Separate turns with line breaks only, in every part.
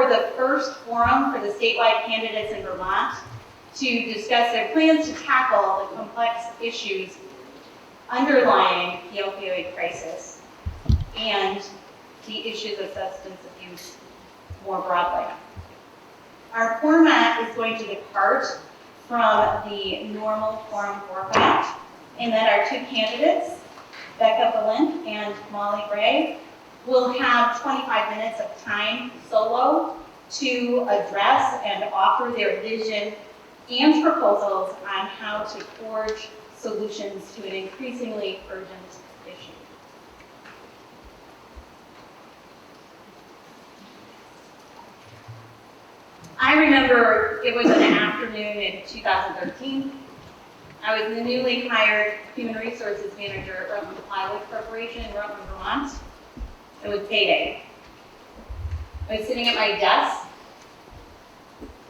for the first forum for the statewide candidates in Vermont to discuss their plans to tackle the complex issues underlying the opioid crisis and the issues of substance abuse more broadly. Our format is going to depart from the normal forum format in that our two candidates, Becca Balint and Molly Gray, will have 25 minutes of time solo to address and offer their vision and proposals on how to forge solutions to an increasingly urgent issue. I remember it was an afternoon in 2013. I was the newly hired Human Resources Manager at Rutland Plywood Corporation in Rutland, Vermont. It was payday. I was sitting at my desk,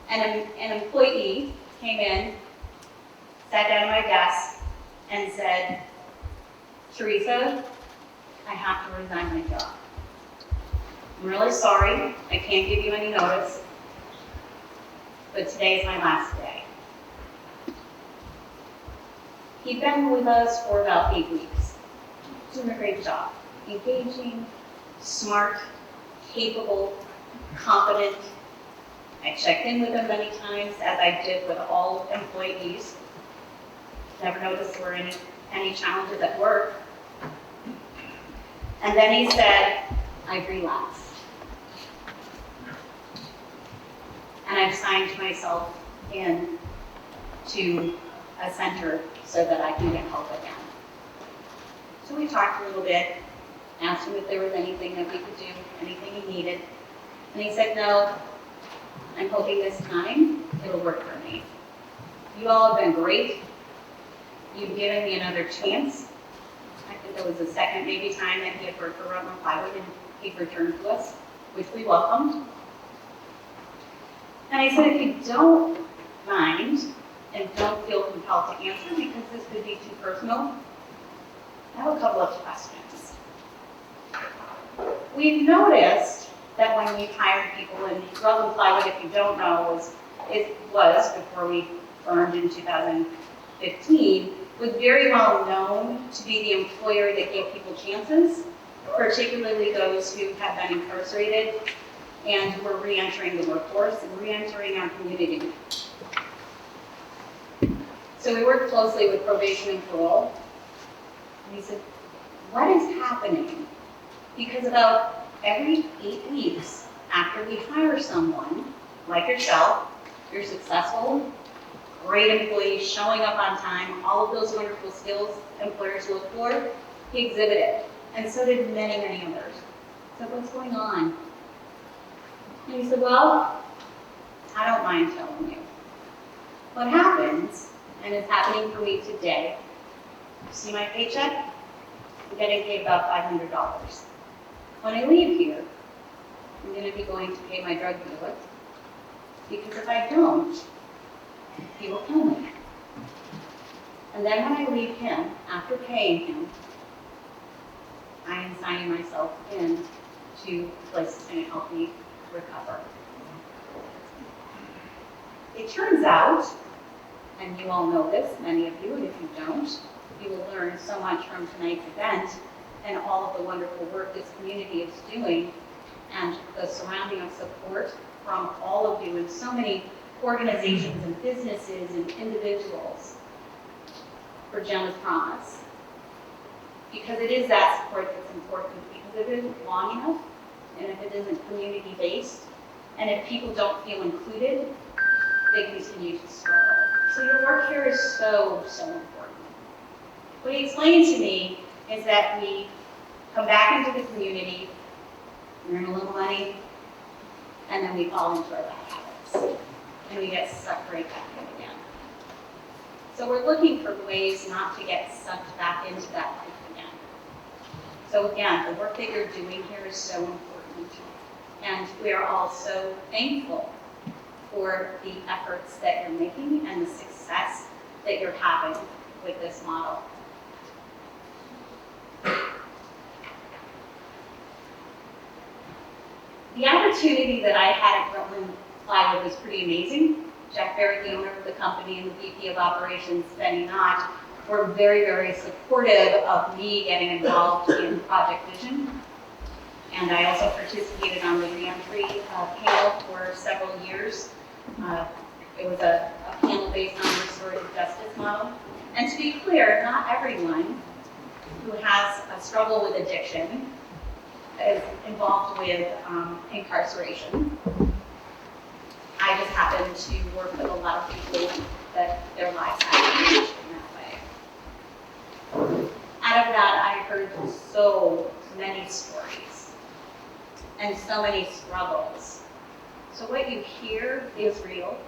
and an employee came in, sat down at my desk, and said, "Teresa, I have to resign my job. I'm really sorry, I can't give you any notice, but today is my last day." He'd been with us for about 8 weeks, doing a great job, engaging, smart, capable, competent. I checked in with him many times, as I did with all employees. Never noticed there were any challenges at work. And then he said, "I've relapsed. And I've signed myself in to a center so that I can get help again." So we talked a little bit, asked him if there was anything that we could do, anything he needed. And he said, "No, I'm hoping this time it'll work for me. You all have been great. You've given me another chance." I think that was the second maybe time that he had worked for Rutland Plywood and he'd returned to us, which we welcomed. And I said, "If you don't mind and don't feel compelled to answer because this could be too personal, I have a couple of questions. We've noticed that when we've hired people in Rutland Plywood, if you don't know, it was before we firmed in 2015, was very well known to be the employer that gave people chances, particularly those who have been incarcerated and were re-entering the workforce and re-entering our community. So we worked closely with probation and parole. And he said, "What is happening?" Because about every 8 weeks after we hire someone, like yourself, you're successful, great employee, showing up on time, all of those wonderful skills employers look for, he exhibited. And so did many, many others. So what's going on? And he said, "Well, I don't mind telling you. What happens, and it's happening for me today, you see my paycheck? I'm getting paid about $500. When I leave here, I'm going to be going to pay my drug dealer, because if I don't, he will kill me. And then when I leave him, after paying him, I am signing myself in to a place that's going to help me recover." It turns out, and you all know this, many of you, and if you don't, you will learn so much from tonight's event and all of the wonderful work this community is doing and the surrounding of support from all of you and so many organizations and businesses and individuals for Jenna's promise. Because it is that support that's important, because if it isn't long enough, and if it isn't community-based, and if people don't feel included, they continue to struggle. So your work here is so, so important. What he explained to me is that we come back into the community, earn a little money, and then we fall into our bad habits. And we get sucked right back in again. So we're looking for ways not to get sucked back into that life again. So again, the work that you're doing here is so important. And we are all so thankful for the efforts that you're making and the success that you're having with this model. The opportunity that I had at Rutland Plywood was pretty amazing. Jack Barrett, the owner of the company, and the VP of Operations, Benny Knott, were very, very supportive of me getting involved in Project Vision. And I also participated on the reentry panel for several years. It was a panel based on the restorative justice model. And to be clear, not everyone who has a struggle with addiction is involved with incarceration. I just happen to work with a lot of people that their lives have changed in that way. Out of that, I heard so many stories and so many struggles. So what you hear is real.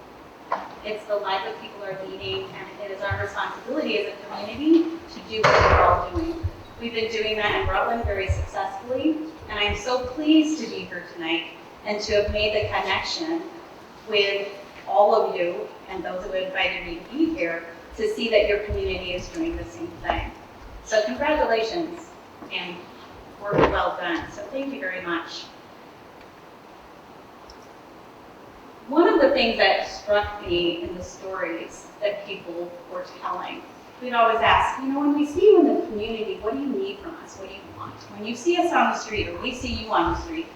It's the life that people are leading, and it is our responsibility as a community to do what we're all doing. We've been doing that in Rutland very successfully, and I'm so pleased to be here tonight and to have made the connection with all of you and those who invited me to be here to see that your community is doing the same thing. So congratulations and work well done. So thank you very much. One of the things that struck me in the stories that people were telling, we'd always ask, you know, when we see you in the community, what do you need from us? What do you want? When you see us on the street or we see you on the street,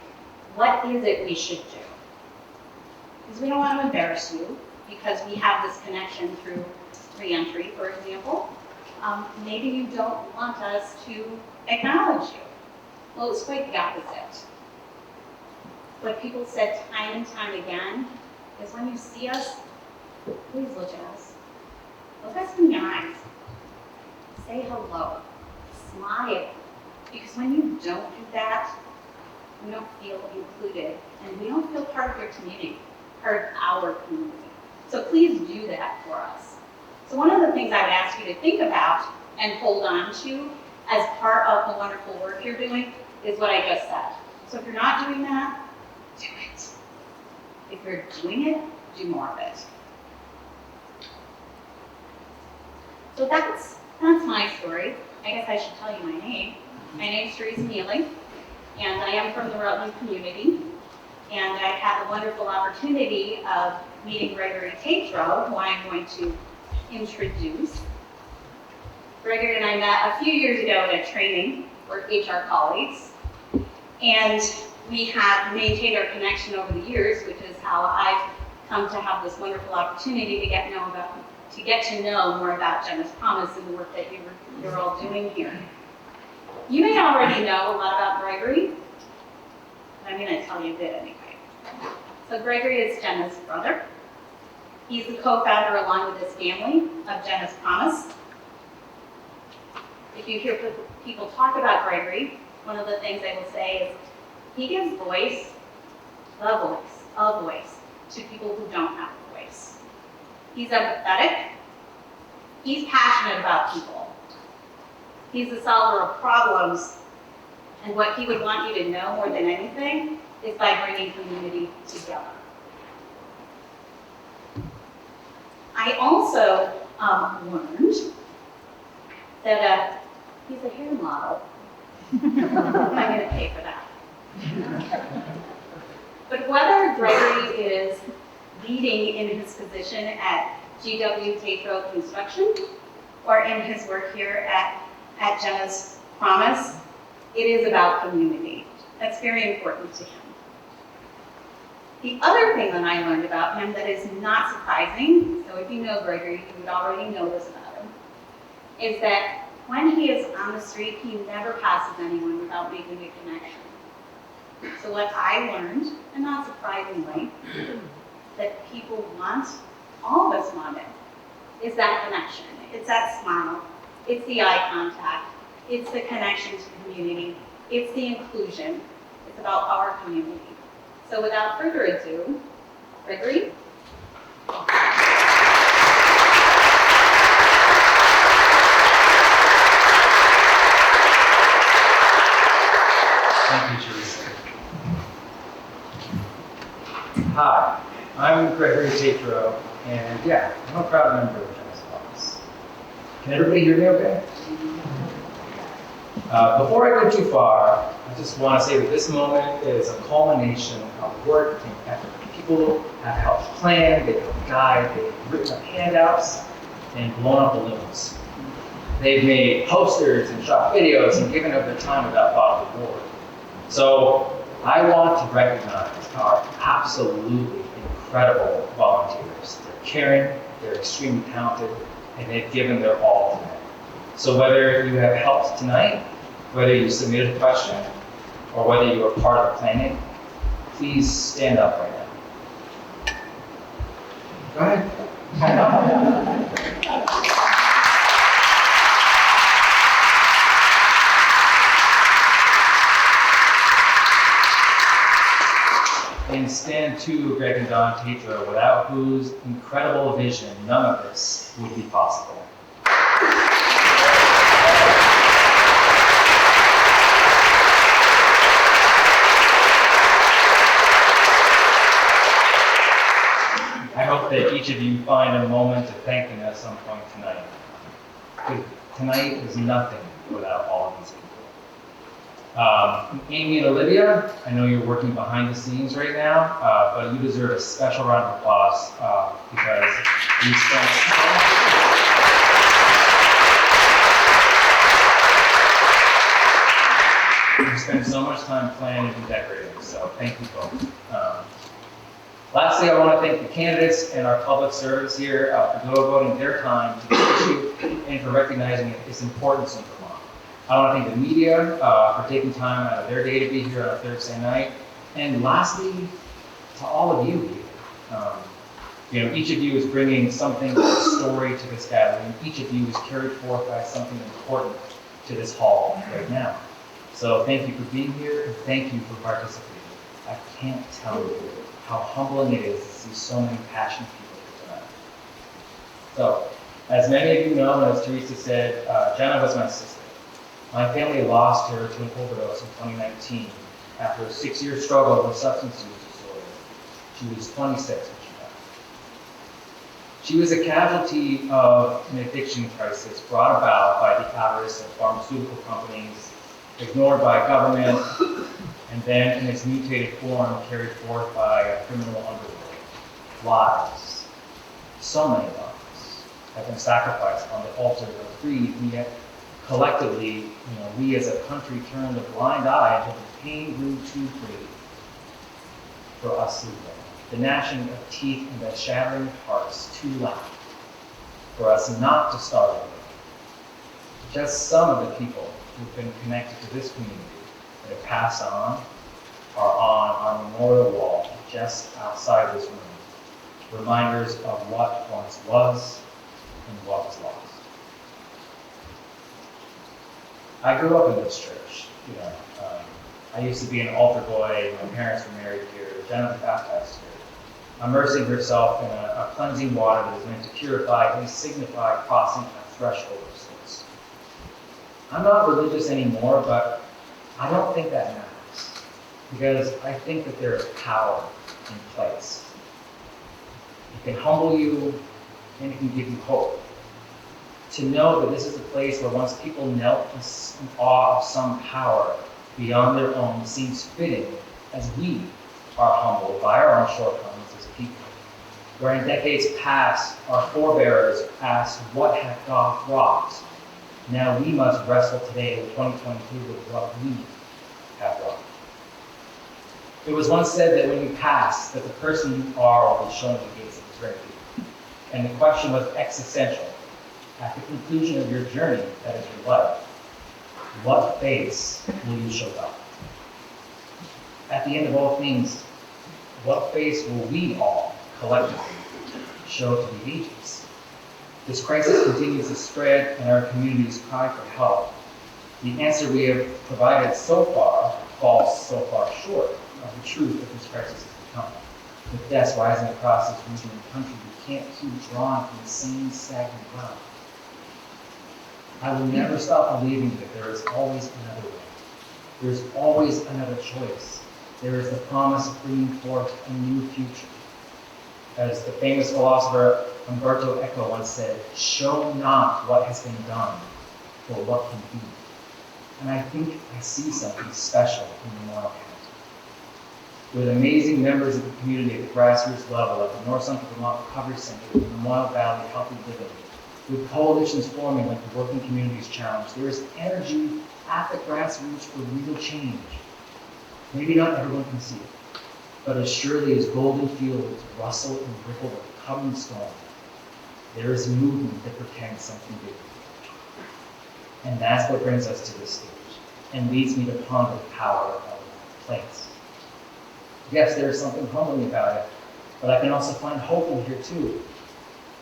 what is it we should do? Because we don't want to embarrass you, because we have this connection through reentry, for example. Maybe you don't want us to acknowledge you. Well, it's quite the opposite. What people said time and time again is when you see us, please look at us. Look us in the eyes. Say hello. Smile. Because when you don't do that, we don't feel included, and we don't feel part of your community, part of our community. So please do that for us. So one of the things I would ask you to think about and hold on to as part of the wonderful work you're doing is what I just said. So if you're not doing that, do it. If you're doing it, do more of it. So that's my story. I guess I should tell you my name. My name is Teresa Neely, and I am from the Rutland community. And I had the wonderful opportunity of meeting Gregory Tatro, who I'm going to introduce. Gregory and I met a few years ago at a training for HR colleagues. And we have maintained our connection over the years, which is how I've come to have this wonderful opportunity to get to know more about Jenna's Promise and the work that you're all doing here. You may already know a lot about Gregory, but I'm going to tell you a bit anyway. So Gregory is Jenna's brother. He's the co-founder, along with his family, of Jenna's Promise. If you hear people talk about Gregory, one of the things they will say is he gives a voice to people who don't have a voice. He's empathetic. He's passionate about people. He's the solver of problems. And what he would want you to know more than anything is by bringing community together. I also learned that he's a hair model. I'm going to pay for that. But whether Gregory is leading in his position at GW Tatro Construction or in his work here at Jenna's Promise, it is about community. That's very important to him. The other thing that I learned about him that is not surprising, so if you know Gregory, you would already know this about him, is that when he is on the street, he never passes anyone without making a connection. So what I learned, and not surprisingly, that people want, all of us want it, is that connection. It's that smile. It's the eye contact. It's the connection to the community. It's the inclusion. It's about our community. So without further ado, Gregory.
Thank you, Teresa. Hi, I'm Gregory Tatro, and yeah, I'm a proud member of Jenna's Promise. Can everybody hear me okay? Before I go too far, I just want to say that this moment is a culmination of work and effort. People have helped plan, they've helped guide, they've written up handouts, and blown up balloons. They've made posters and shot videos and given up their time without thought of reward. So I want to recognize our absolutely incredible volunteers. They're caring, they're extremely talented, and they've given their all today. So whether you have helped tonight, whether you submitted a question, or whether you are part of the planning, please stand up right now. Go ahead. And stand to Greg and Don Tatro, without whose incredible vision, none of this would be possible. I hope that each of you find a moment to thank them at some point tonight. Because tonight is nothing without all of these people. Amy and Olivia, I know you're working behind the scenes right now, but you deserve a special round of applause because you spent so much time planning and decorating, so thank you both. Lastly, I want to thank the candidates and our public servants here for devoting their time to this issue and for recognizing its importance in Vermont. I want to thank the media for taking time out of their day to be here on a Thursday night. And lastly, to all of you here. Each of you is bringing something, a story to this gathering. Each of you is carried forth by something important to this hall right now. So thank you for being here and thank you for participating. I can't tell you how humbling it is to see so many passionate people here tonight. So, as many of you know, and as Teresa said, Jenna was my sister. My family lost her to an overdose in 2019 after a 6-year struggle with substance use disorder. She was 26 when she died. She was a casualty of an addiction crisis brought about by the avarice of pharmaceutical companies, ignored by government, and then in its mutated form carried forth by a criminal underworld. Lives, so many lives, have been sacrificed on the altar of greed, and yet collectively, we as a country turned a blind eye until the pain grew too great for us to live. The gnashing of teeth and the shattering of hearts too loud for us not to start over. Just some of the people who've been connected to this community that have passed on are on our memorial wall just outside this room. Reminders of what once was and what was lost. I grew up in this church. I used to be an altar boy. My parents were married here. Jenna was baptized here. Immersing herself in a cleansing water that is meant to purify and signify crossing a threshold of sorts. I'm not religious anymore, but I don't think that matters, because I think that there is power in place. It can humble you, and it can give you hope. To know that this is a place where once people knelt in awe of some power beyond their own seems fitting as we are humbled by our own shortcomings as people. Where in decades past, our forebears asked, what hath God wrought? Now we must wrestle today in 2022 with what we have wrought. It was once said that when you pass, that the person you are will be shown at the gates of eternity. And the question was existential. At the conclusion of your journey, that is your life, what face will you show God? At the end of all things, what face will we all collectively show to the ages? This crisis continues to spread and our communities cry for help. The answer we have provided so far falls so far short of the truth that this crisis has become. With deaths rising across this region and country, we can't keep drawing from the same stagnant well. I will never stop believing that there is always another way. There is always another choice. There is the promise of bringing forth a new future. As the famous philosopher Umberto Eco once said, show not what has been done, for what can be. And I think I see something special in Memorial County. With amazing members of the community at the grassroots level, like the North Central Vermont Recovery Center, the Memorial Valley Healthy Living, with coalitions forming like the Working Communities Challenge, there is energy at the grassroots for real change. Maybe not everyone can see it, but as surely as golden fields rustle and ripple like a coming storm, there is a movement that pretends something bigger. And that's what brings us to this stage, and leads me to ponder the power of place. Yes, there is something humbling about it, but I can also find hope in here too.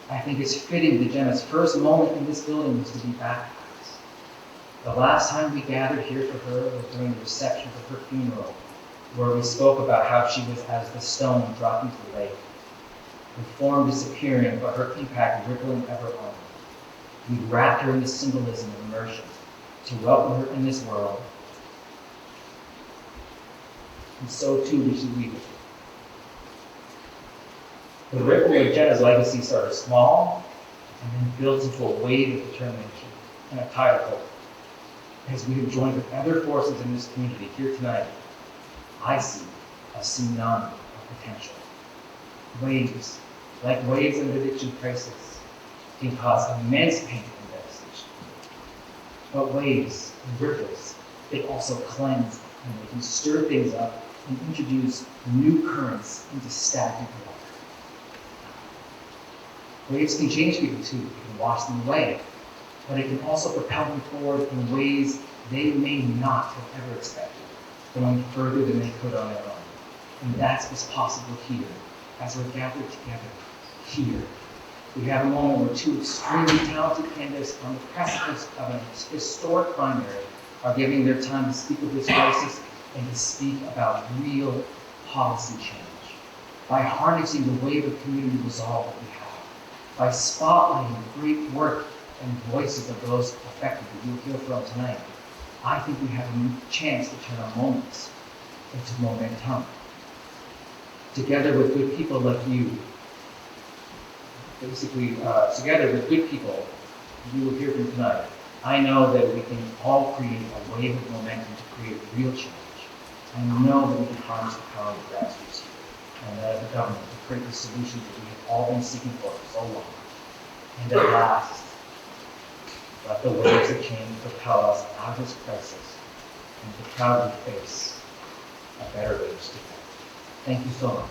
I think it's fitting that Jenna's first moment in this building was to be baptized. The last time we gathered here for her was during the reception of her funeral, where we spoke about how she was as the stone dropped into the lake, her form disappearing, but her impact rippling ever on. We wrapped her in the symbolism of immersion to welcome her in this world, and so too we should leave it. The ripple of Jenna's legacy started small and then built into a wave of determination and a tidal hope. As we have joined with other forces in this community here tonight, I see a tsunami of potential. Waves, like waves of addiction crisis, can cause immense pain and devastation. But waves and ripples, they also cleanse and they can stir things up and introduce new currents into stagnant water. Waves can change people too. It can wash them away, but it can also propel them forward in ways they may not have ever expected, going further than they could on their own. And that's what's possible here, as we're gathered together here. We have a moment where two extremely talented candidates on the precipice of an historic primary are giving their time to speak of this crisis and to speak about real policy change. By harnessing the wave of community resolve that we have, by spotlighting the great work and voices of those affected that you'll hear from tonight, I think we have a chance to turn our moments into momentum. Together with good people like you, together with good people you will hear from tonight, I know that we can all create a wave of momentum to create real change. I know that we can harness the power of the grassroots here, and that as a government to create the solutions that we have all been seeking for so long. And at last, let the waves of change propel us out of this crisis and to proudly face a better age together. Thank you so much.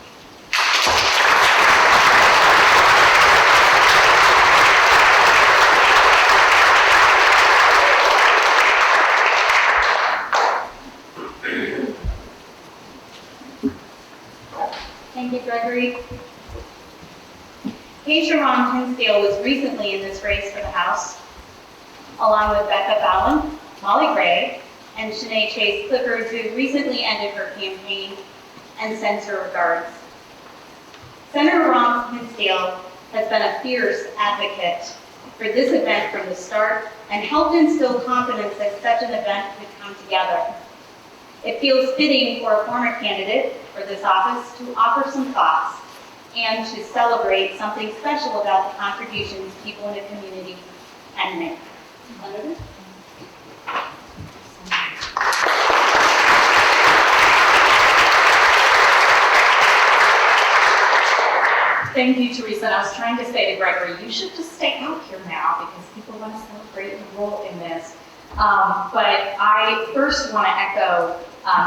Thank you, Gregory. Ron Tinsdale was recently in this race for the House, along with Becca, Balint, Molly Gray, and Shanae Chase Clifford, who recently ended her campaign and sends her regards. Senator Ron Tinsdale has been a fierce advocate for this event from the start and helped instill confidence that such an event could come together. It feels fitting for a former candidate for this office to offer some thoughts and to celebrate something special about the contributions people in the community can make. Senator?
Thank you, Teresa. And I was trying to say to Gregory, you should just stay out here now because people want to celebrate your role in this. But I first want to echo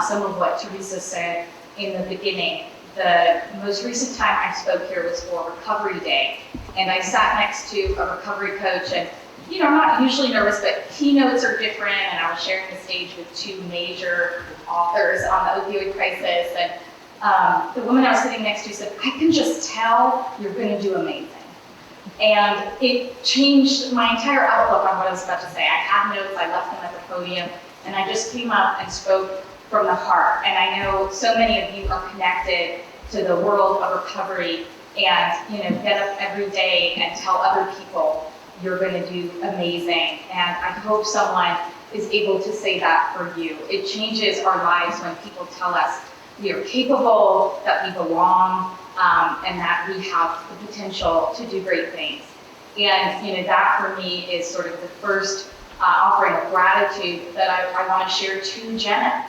some of what Teresa said in the beginning. The most recent time I spoke here was for Recovery Day, and I sat next to a recovery coach, and I'm not usually nervous, but keynotes are different, and I was sharing the stage with two major authors on the opioid crisis, and the woman I was sitting next to said, I can just tell you're going to do amazing. And it changed my entire outlook on what I was about to say. I had notes, I left them at the podium, and I just came up and spoke from the heart. And I know so many of you are connected to the world of recovery and get up every day and tell other people you're going to do amazing. And I hope someone is able to say that for you. It changes our lives when people tell us we are capable, that we belong, and that we have the potential to do great things. And that for me is sort of the first offering of gratitude that I want to share to Jenna.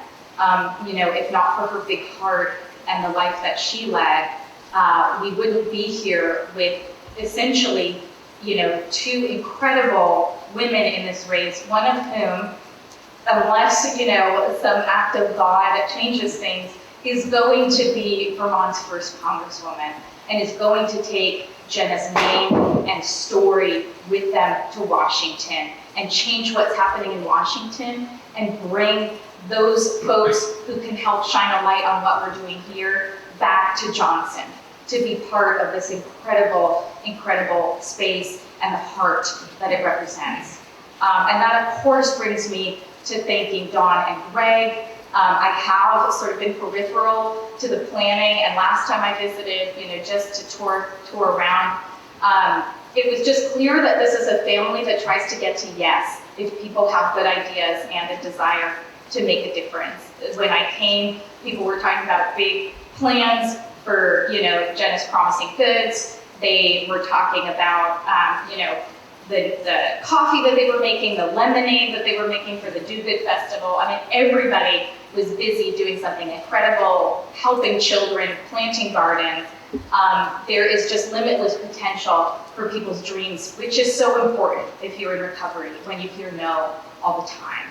If not for her big heart and the life that she led, we wouldn't be here with essentially, two incredible women in this race, one of whom, unless, some act of God that changes things, is going to be Vermont's first congresswoman and is going to take Jenna's name and story with them to Washington and change what's happening in Washington and bring those folks who can help shine a light on what we're doing here back to Johnson, to be part of this incredible, incredible space and the heart that it represents. And that, of course, brings me to thanking Dawn and Greg. I have sort of been peripheral to the planning, and last time I visited, just to tour around, it was just clear that this is a family that tries to get to yes if people have good ideas and a desire to make a difference. When I came, people were talking about big plans for, Jenna's Promising Goods. They were talking about, the coffee that they were making, the lemonade that they were making for the Do Good Festival. I mean, everybody was busy doing something incredible, helping children, planting gardens. There is just limitless potential for people's dreams, which is so important if you're in recovery, when you hear no all the time.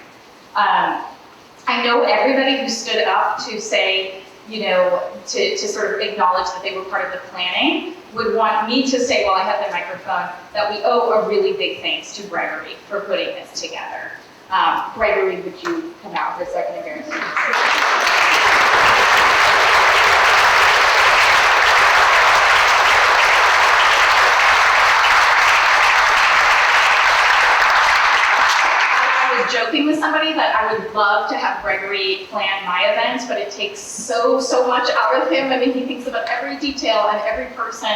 I know everybody who stood up to say, to sort of acknowledge that they were part of the planning would want me to say, while I have the microphone, that we owe a really big thanks to Gregory for putting this together. Gregory, would you come out for a second and embarrass I was joking with somebody that I would love to have Gregory plan my events, but it takes so much out of him. I mean, he thinks about every detail and every person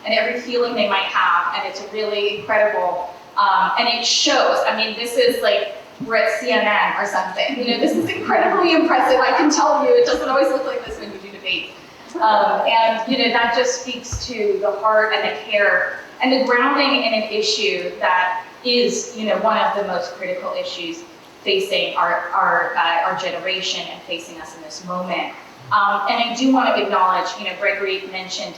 and every feeling they might have, and it's really incredible. And it shows. I mean, this is like we're at CNN or something. This is incredibly impressive. I can tell you, it doesn't always look like this when you do debate. And that just speaks to the heart and the care and the grounding in an issue that is, one of the most critical issues facing our generation and facing us in this moment. And I do want to acknowledge, Gregory mentioned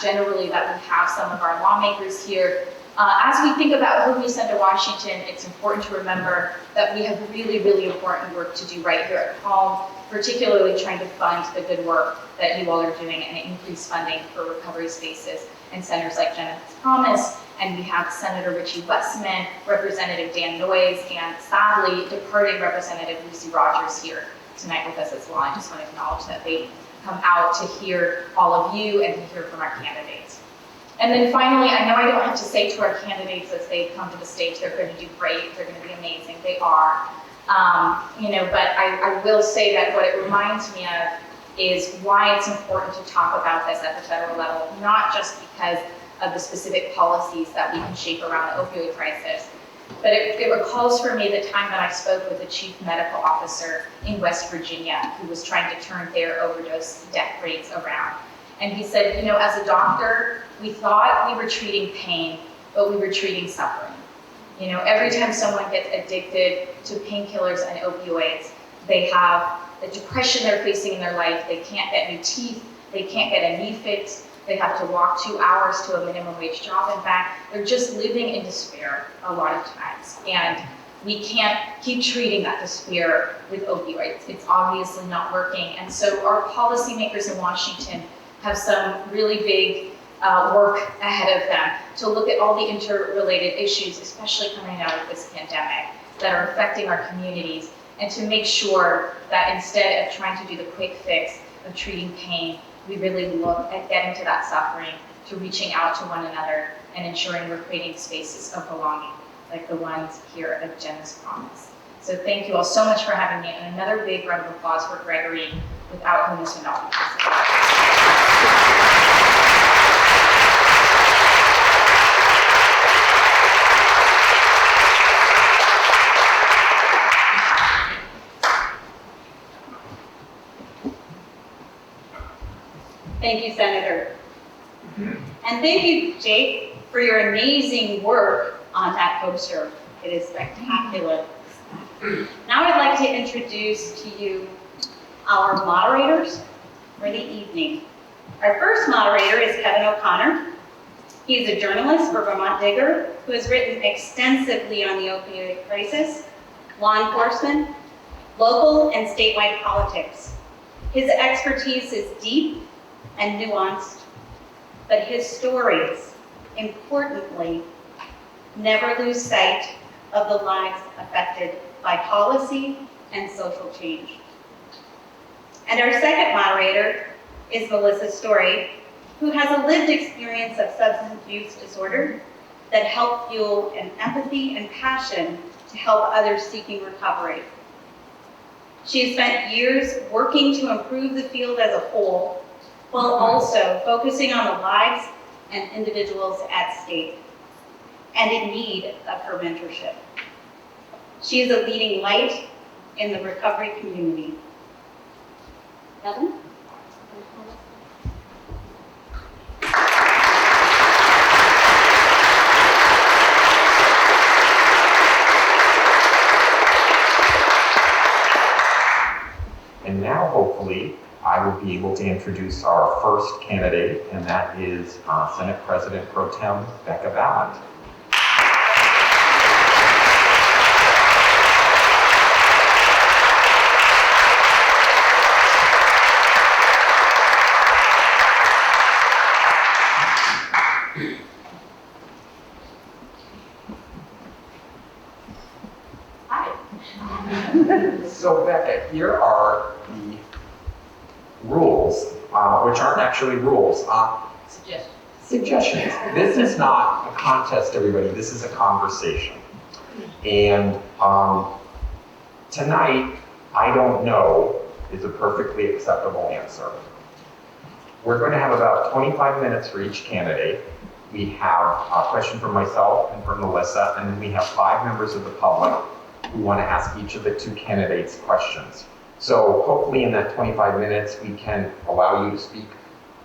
generally that we have some of our lawmakers here. As we think about who we send to Washington, it's important to remember that we have really, really important work to do right here at home, particularly trying to fund the good work that you all are doing and increase funding for recovery spaces and centers like Jenna has promised. And we have Senator Richie Westman, Representative Dan Noyes, and sadly, departing Representative Lucy Rogers here tonight with us as well. I just want to acknowledge that they come out to hear all of you and to hear from our candidates. And then finally, I know I don't have to say to our candidates as they come to the stage, they're going to do great, they're going to be amazing, they are. But I will say that what it reminds me of is why it's important to talk about this at the federal level, not just because of the specific policies that we can shape around the opioid crisis, but it recalls for me the time that I spoke with the chief medical officer in West Virginia who was trying to turn their overdose death rates around. And he said, as a doctor, we thought we were treating pain, but we were treating suffering. Every time someone gets addicted to painkillers and opioids, they have the depression they're facing in their life, they can't get new teeth, they can't get a knee fixed, they have to walk 2 hours to a minimum wage job and back. They're just living in despair a lot of times. And we can't keep treating that despair with opioids. It's obviously not working. And so our policymakers in Washington have some really big work ahead of them to look at all the interrelated issues, especially coming out of this pandemic, that are affecting our communities, and to make sure that instead of trying to do the quick fix of treating pain, we really look at getting to that suffering, to reaching out to one another, and ensuring we're creating spaces of belonging, like the ones here at Jenna's Promise. So thank you all so much for having me, and another big round of applause for Gregory, without whom this would not be possible.
Thank you, Senator. And thank you, Jake, for your amazing work on that poster. It is spectacular. Now I'd like to introduce to you our moderators for the evening. Our first moderator is Kevin O'Connor. He is a journalist for Vermont Digger who has written extensively on the opioid crisis, law enforcement, local and statewide politics. His expertise is deep and nuanced, but his stories, importantly, never lose sight of the lives affected by policy and social change. And our second moderator is Melissa Story, who has a lived experience of substance use disorder that helped fuel an empathy and passion to help others seeking recovery. She has spent years working to improve the field as a whole, while also focusing on the lives and individuals at stake and in need of her mentorship. She is a leading light in the recovery community. Kevin?
And now, hopefully, I will be able to introduce our first candidate, and that is Senate President Pro Tem Becca Balint. So Becca, here are the rules, which aren't actually rules, suggestions. This is not a contest, everybody, this is a conversation. And tonight, I don't know is a perfectly acceptable answer. We're going to have about 25 minutes for each candidate. We have a question from myself and from Melissa, and then we have 5 members of the public who want to ask each of the 2 candidates questions. So hopefully in that 25 minutes, we can allow you to speak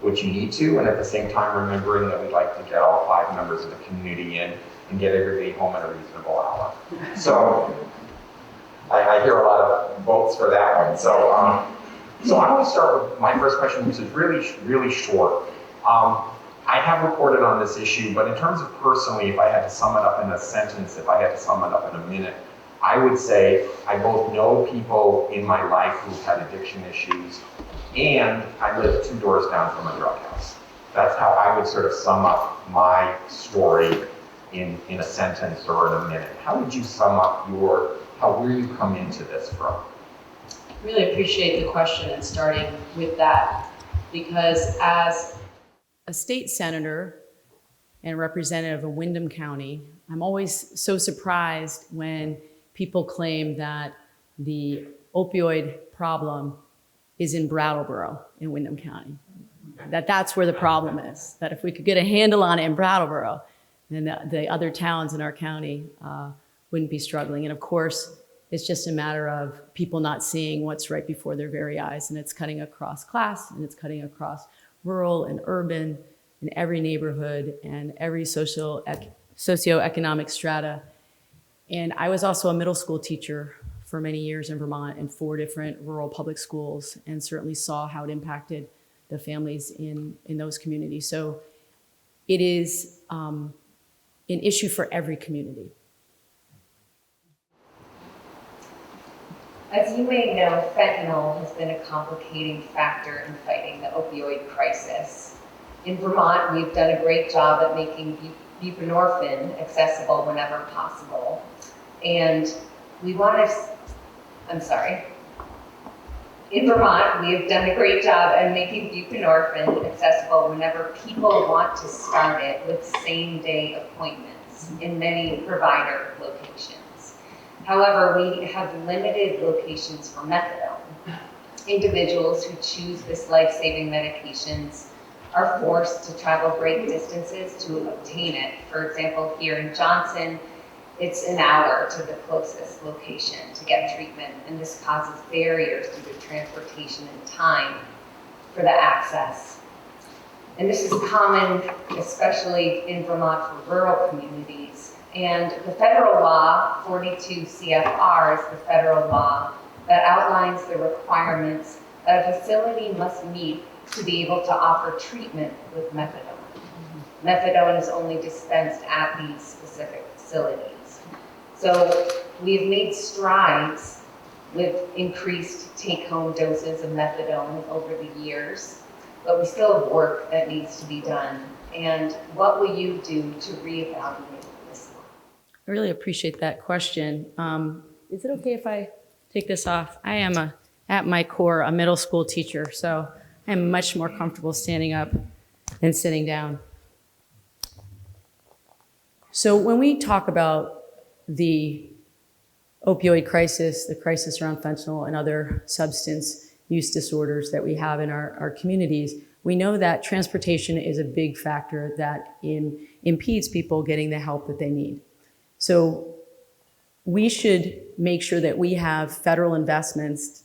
what you need to, and at the same time remembering that we'd like to get all 5 members of the community in and get everybody home at a reasonable hour. So I hear a lot of votes for that one. So I want to start with my first question, which is really short. I have reported on this issue, but in terms of personally, if I had to sum it up in a sentence, if I had to sum it up in a minute, I would say I both know people in my life who've had addiction issues, and I live 2 doors down from a drug house. That's how I would sort of sum up my story in a sentence or in a minute. How would you sum up where you come into this from?
Really appreciate the question and starting with that, because as a state senator and representative of Windham County, I'm always so surprised when people claim that the opioid problem is in Brattleboro in Windham County. That's where the problem is, that if we could get a handle on it in Brattleboro, then the other towns in our county wouldn't be struggling. And of course, it's just a matter of people not seeing what's right before their very eyes, and it's cutting across class, and it's cutting across rural and urban, in every neighborhood and every socioeconomic strata. And I was also a middle school teacher for many years in Vermont in 4 different rural public schools, and certainly saw how it impacted the families in those communities. So it is an issue for every community.
As you may know, fentanyl has been a complicating factor in fighting the opioid crisis. In Vermont, we've done a great job at making buprenorphine accessible whenever possible. And in Vermont, we have done a great job at making buprenorphine accessible whenever people want to start it with same-day appointments in many provider locations. However, we have limited locations for methadone. Individuals who choose this life-saving medications are forced to travel great distances to obtain it. For example, here in Johnson, it's an hour to the closest location to get treatment, and this causes barriers due to transportation and time for the access. And this is common, especially in Vermont, for rural communities And the federal law, 42 CFR, is the federal law that outlines the requirements that a facility must meet to be able to offer treatment with methadone. Methadone is only dispensed at these specific facilities. So we've made strides with increased take-home doses of methadone over the years, but we still have work that needs to be done. And what will you do to reevaluate this law?
I really appreciate that question. Is it okay if I take this off? I am at my core, a middle school teacher, so I'm much more comfortable standing up than sitting down. So when we talk about the opioid crisis, the crisis around fentanyl and other substance use disorders that we have in our communities, we know that transportation is a big factor that impedes people getting the help that they need. So we should make sure that we have federal investments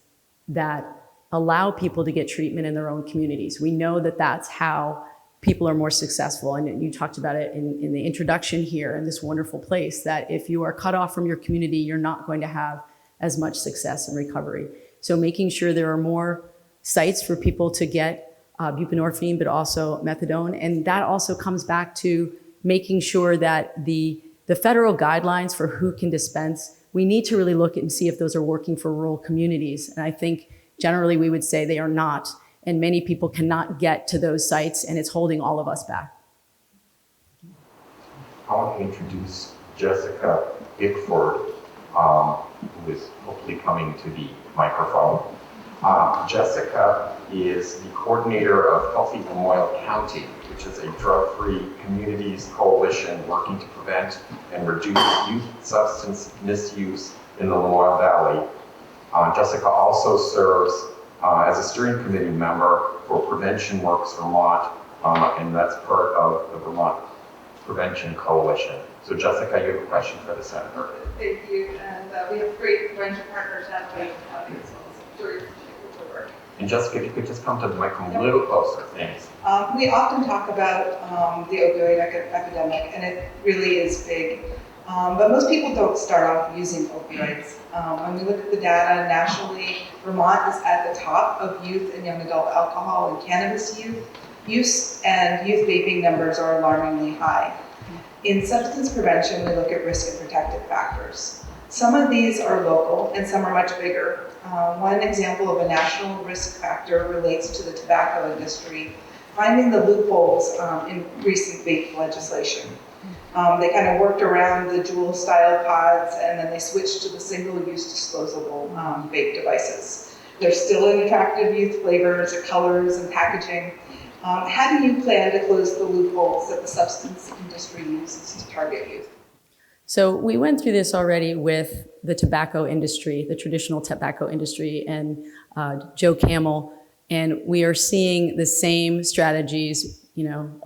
that allow people to get treatment in their own communities. We know that that's how people are more successful. And you talked about it in the introduction here in this wonderful place, that if you are cut off from your community, you're not going to have as much success in recovery. So making sure there are more sites for people to get buprenorphine, but also methadone. And that also comes back to making sure that the federal guidelines for who can dispense, we need to really look at and see if those are working for rural communities. And I think generally we would say they are not. And many people cannot get to those sites, and it's holding all of us back.
I want to introduce Jessica Bickford, who is hopefully coming to the microphone. Jessica is the coordinator of Healthy Memorial County, which is a drug-free communities coalition working to prevent and reduce youth substance misuse in the Memorial Valley. Jessica also serves as a steering committee member for Prevention Works Vermont, and that's part of the Vermont Prevention Coalition. So Jessica, you have a question for the senator.
Thank you, and we have great prevention partners at Balint County as well, so very appreciative of the work.
And Jessica, if you could just come to the microphone a little closer, thanks.
We often talk about the opioid epidemic, and it really is big. But most people don't start off using opioids. When we look at the data nationally, Vermont is at the top of youth and young adult alcohol and cannabis use, and youth vaping numbers are alarmingly high. In substance prevention, we look at risk and protective factors. Some of these are local and some are much bigger. One example of a national risk factor relates to the tobacco industry, finding the loopholes in recent vape legislation. They kind of worked around the dual style pods, and then they switched to the single-use disposable vape devices. There's still an attractive youth flavors, colors, and packaging. How do you plan to close the loopholes that the substance industry uses to target youth?
So we went through this already with the tobacco industry, the traditional tobacco industry, and Joe Camel, and we are seeing the same strategies,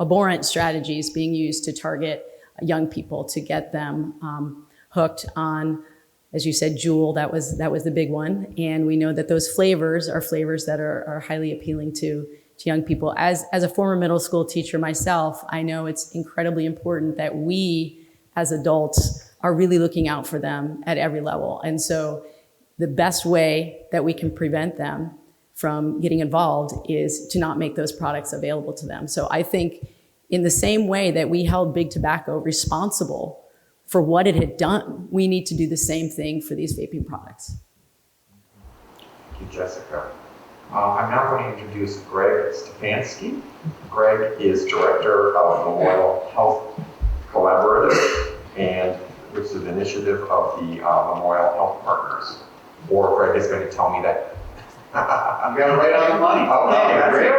abhorrent strategies being used to target young people to get them hooked on, as you said, Juul. That was the big one, and we know that those flavors are flavors that are highly appealing to young people. As a former middle school teacher myself, I know it's incredibly important that we as adults are really looking out for them at every level. And so the best way that we can prevent them from getting involved is to not make those products available to them. So I think in the same way that we held Big Tobacco responsible for what it had done, we need to do the same thing for these vaping products.
Thank you, Jessica. I'm now going to introduce Greg Stefanski. Greg is director of Memorial Health Collaborative, and which is an initiative of the Memorial Health Partners. Or Greg is going to tell me that.
You got it right on the money.
Okay, great.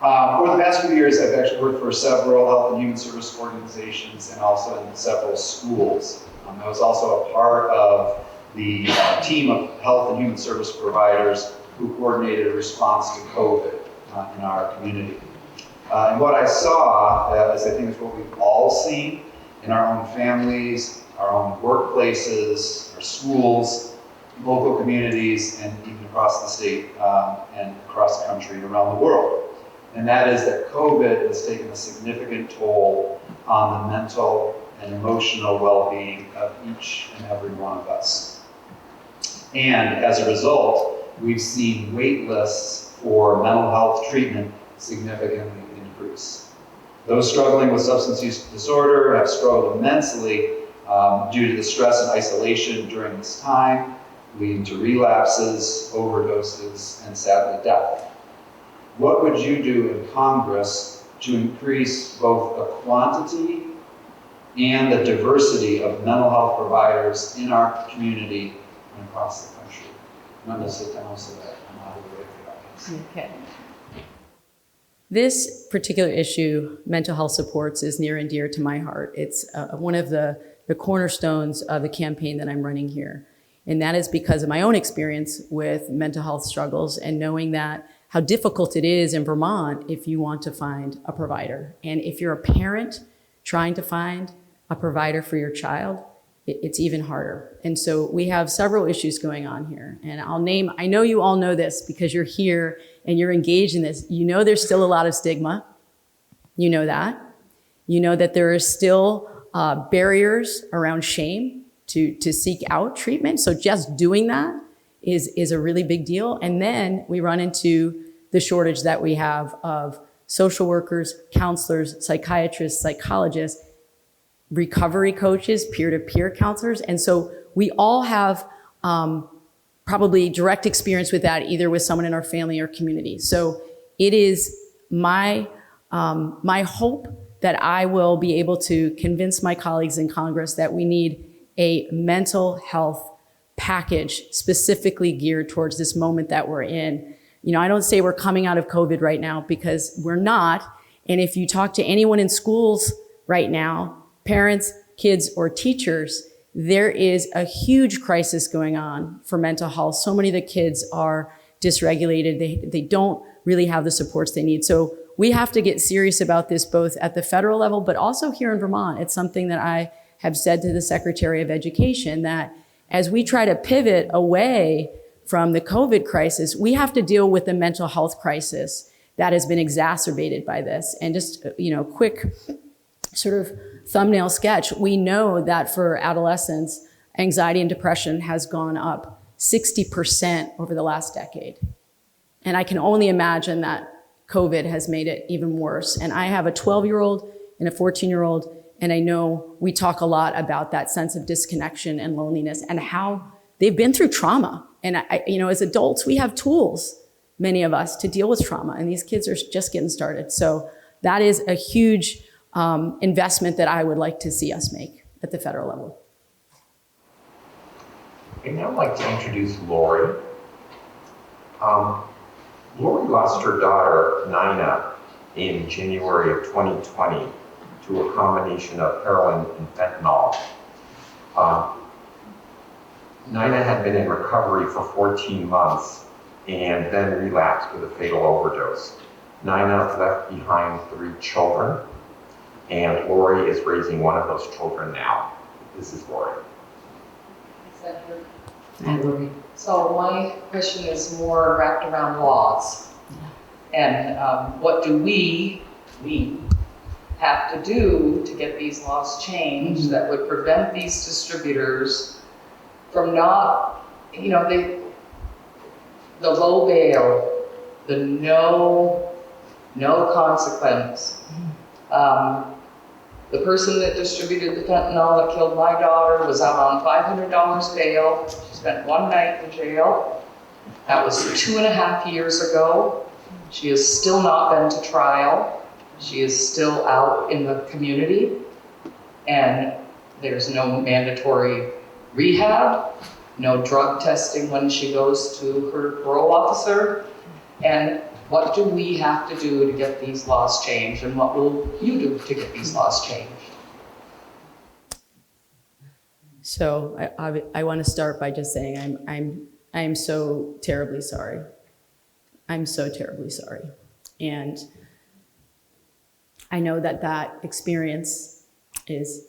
Over the past few years, I've actually worked for several health and human service organizations and also in several schools. I was also a part of the team of health and human service providers who coordinated a response to COVID in our community. And what I saw, as I think is what we've all seen in our own families, our own workplaces, our schools, local communities, and even across the state and across the country and around the world. and that is that COVID has taken a significant toll on the mental and emotional well-being of each and every one of us. And as a result, we've seen wait lists for mental health treatment significantly increase. Those struggling with substance use disorder have struggled immensely due to the stress and isolation during this time, leading to relapses, overdoses, and sadly death. What would you do in Congress to increase both the quantity and the diversity of mental health providers in our community and across the country? I'm going to sit down so that I'm out of the way for that.
Okay. This particular issue, mental health supports, is near and dear to my heart. It's one of the cornerstones of the campaign that I'm running here. And that is because of my own experience with mental health struggles and knowing that how difficult it is in Vermont if you want to find a provider. And if you're a parent trying to find a provider for your child, it's even harder. And so we have several issues going on here. And I know you all know this because you're here and you're engaged in this. You know there's still a lot of stigma. You know that. You know that there are still barriers around shame to seek out treatment. So just doing that is a really big deal. And then we run into the shortage that we have of social workers, counselors, psychiatrists, psychologists, recovery coaches, peer-to-peer counselors. And so we all have probably direct experience with that, either with someone in our family or community. So it is my hope that I will be able to convince my colleagues in Congress that we need a mental health package specifically geared towards this moment that we're in. You know, I don't say we're coming out of COVID right now because we're not. And if you talk to anyone in schools right now, parents, kids, or teachers, there is a huge crisis going on for mental health. So many of the kids are dysregulated. They don't really have the supports they need. So we have to get serious about this both at the federal level, but also here in Vermont. It's something that I have said to the Secretary of Education that as we try to pivot away from the COVID crisis, we have to deal with the mental health crisis that has been exacerbated by this. And just, quick sort of thumbnail sketch, we know that for adolescents, anxiety and depression has gone up 60% over the last decade. And I can only imagine that COVID has made it even worse. And I have a 12-year-old and a 14-year-old, and I know we talk a lot about that sense of disconnection and loneliness and how they've been through trauma. And as adults, we have tools, many of us, to deal with trauma. And these kids are just getting started. So that is a huge investment that I would like to see us make at the federal level.
I'd now like to introduce Lori. Lori lost her daughter, Nina, in January of 2020 to a combination of heroin and fentanyl. Nina had been in recovery for 14 months and then relapsed with a fatal overdose. Nina left behind 3 children, and Lori is raising one of those children now. This is Lori.
Hi, Lori.
So my question is more wrapped around laws. And what do we have to do to get these laws changed that would prevent these distributors from not, the low bail, the no consequence. The person that distributed the fentanyl that killed my daughter was out on $500 bail. She spent 1 night in jail. That was 2.5 years ago. She has still not been to trial. She is still out in the community, and there's no mandatory rehab, no drug testing when she goes to her parole officer. And what do we have to do to get these laws changed, and what will you do to get these laws changed?
So I want to start by just saying I'm so terribly sorry. I'm so terribly sorry. And I know that experience is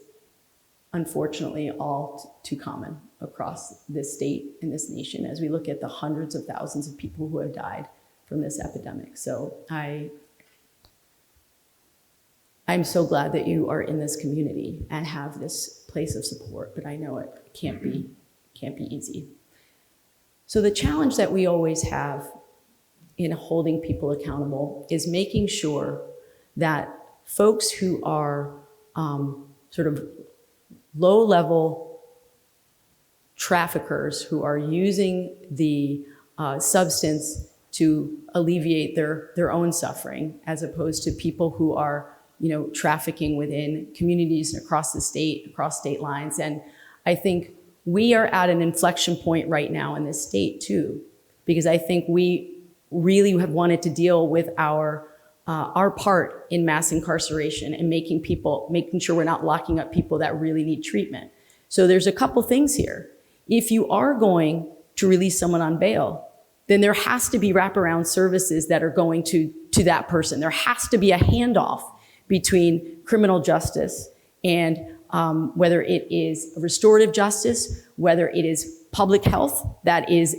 unfortunately all too common across this state and this nation as we look at the hundreds of thousands of people who have died from this epidemic. So I I'm so glad that you are in this community and have this place of support, but I know it can't be easy. So the challenge that we always have in holding people accountable is making sure that folks who are sort of low-level traffickers who are using the substance to alleviate their own suffering, as opposed to people who are, trafficking within communities and across the state, across state lines. And I think we are at an inflection point right now in this state too, because I think we really have wanted to deal with our part in mass incarceration and making sure we're not locking up people that really need treatment. So there's a couple things here. If you are going to release someone on bail, then there has to be wraparound services that are going to that person. There has to be a handoff between criminal justice and whether it is restorative justice, whether it is public health that is,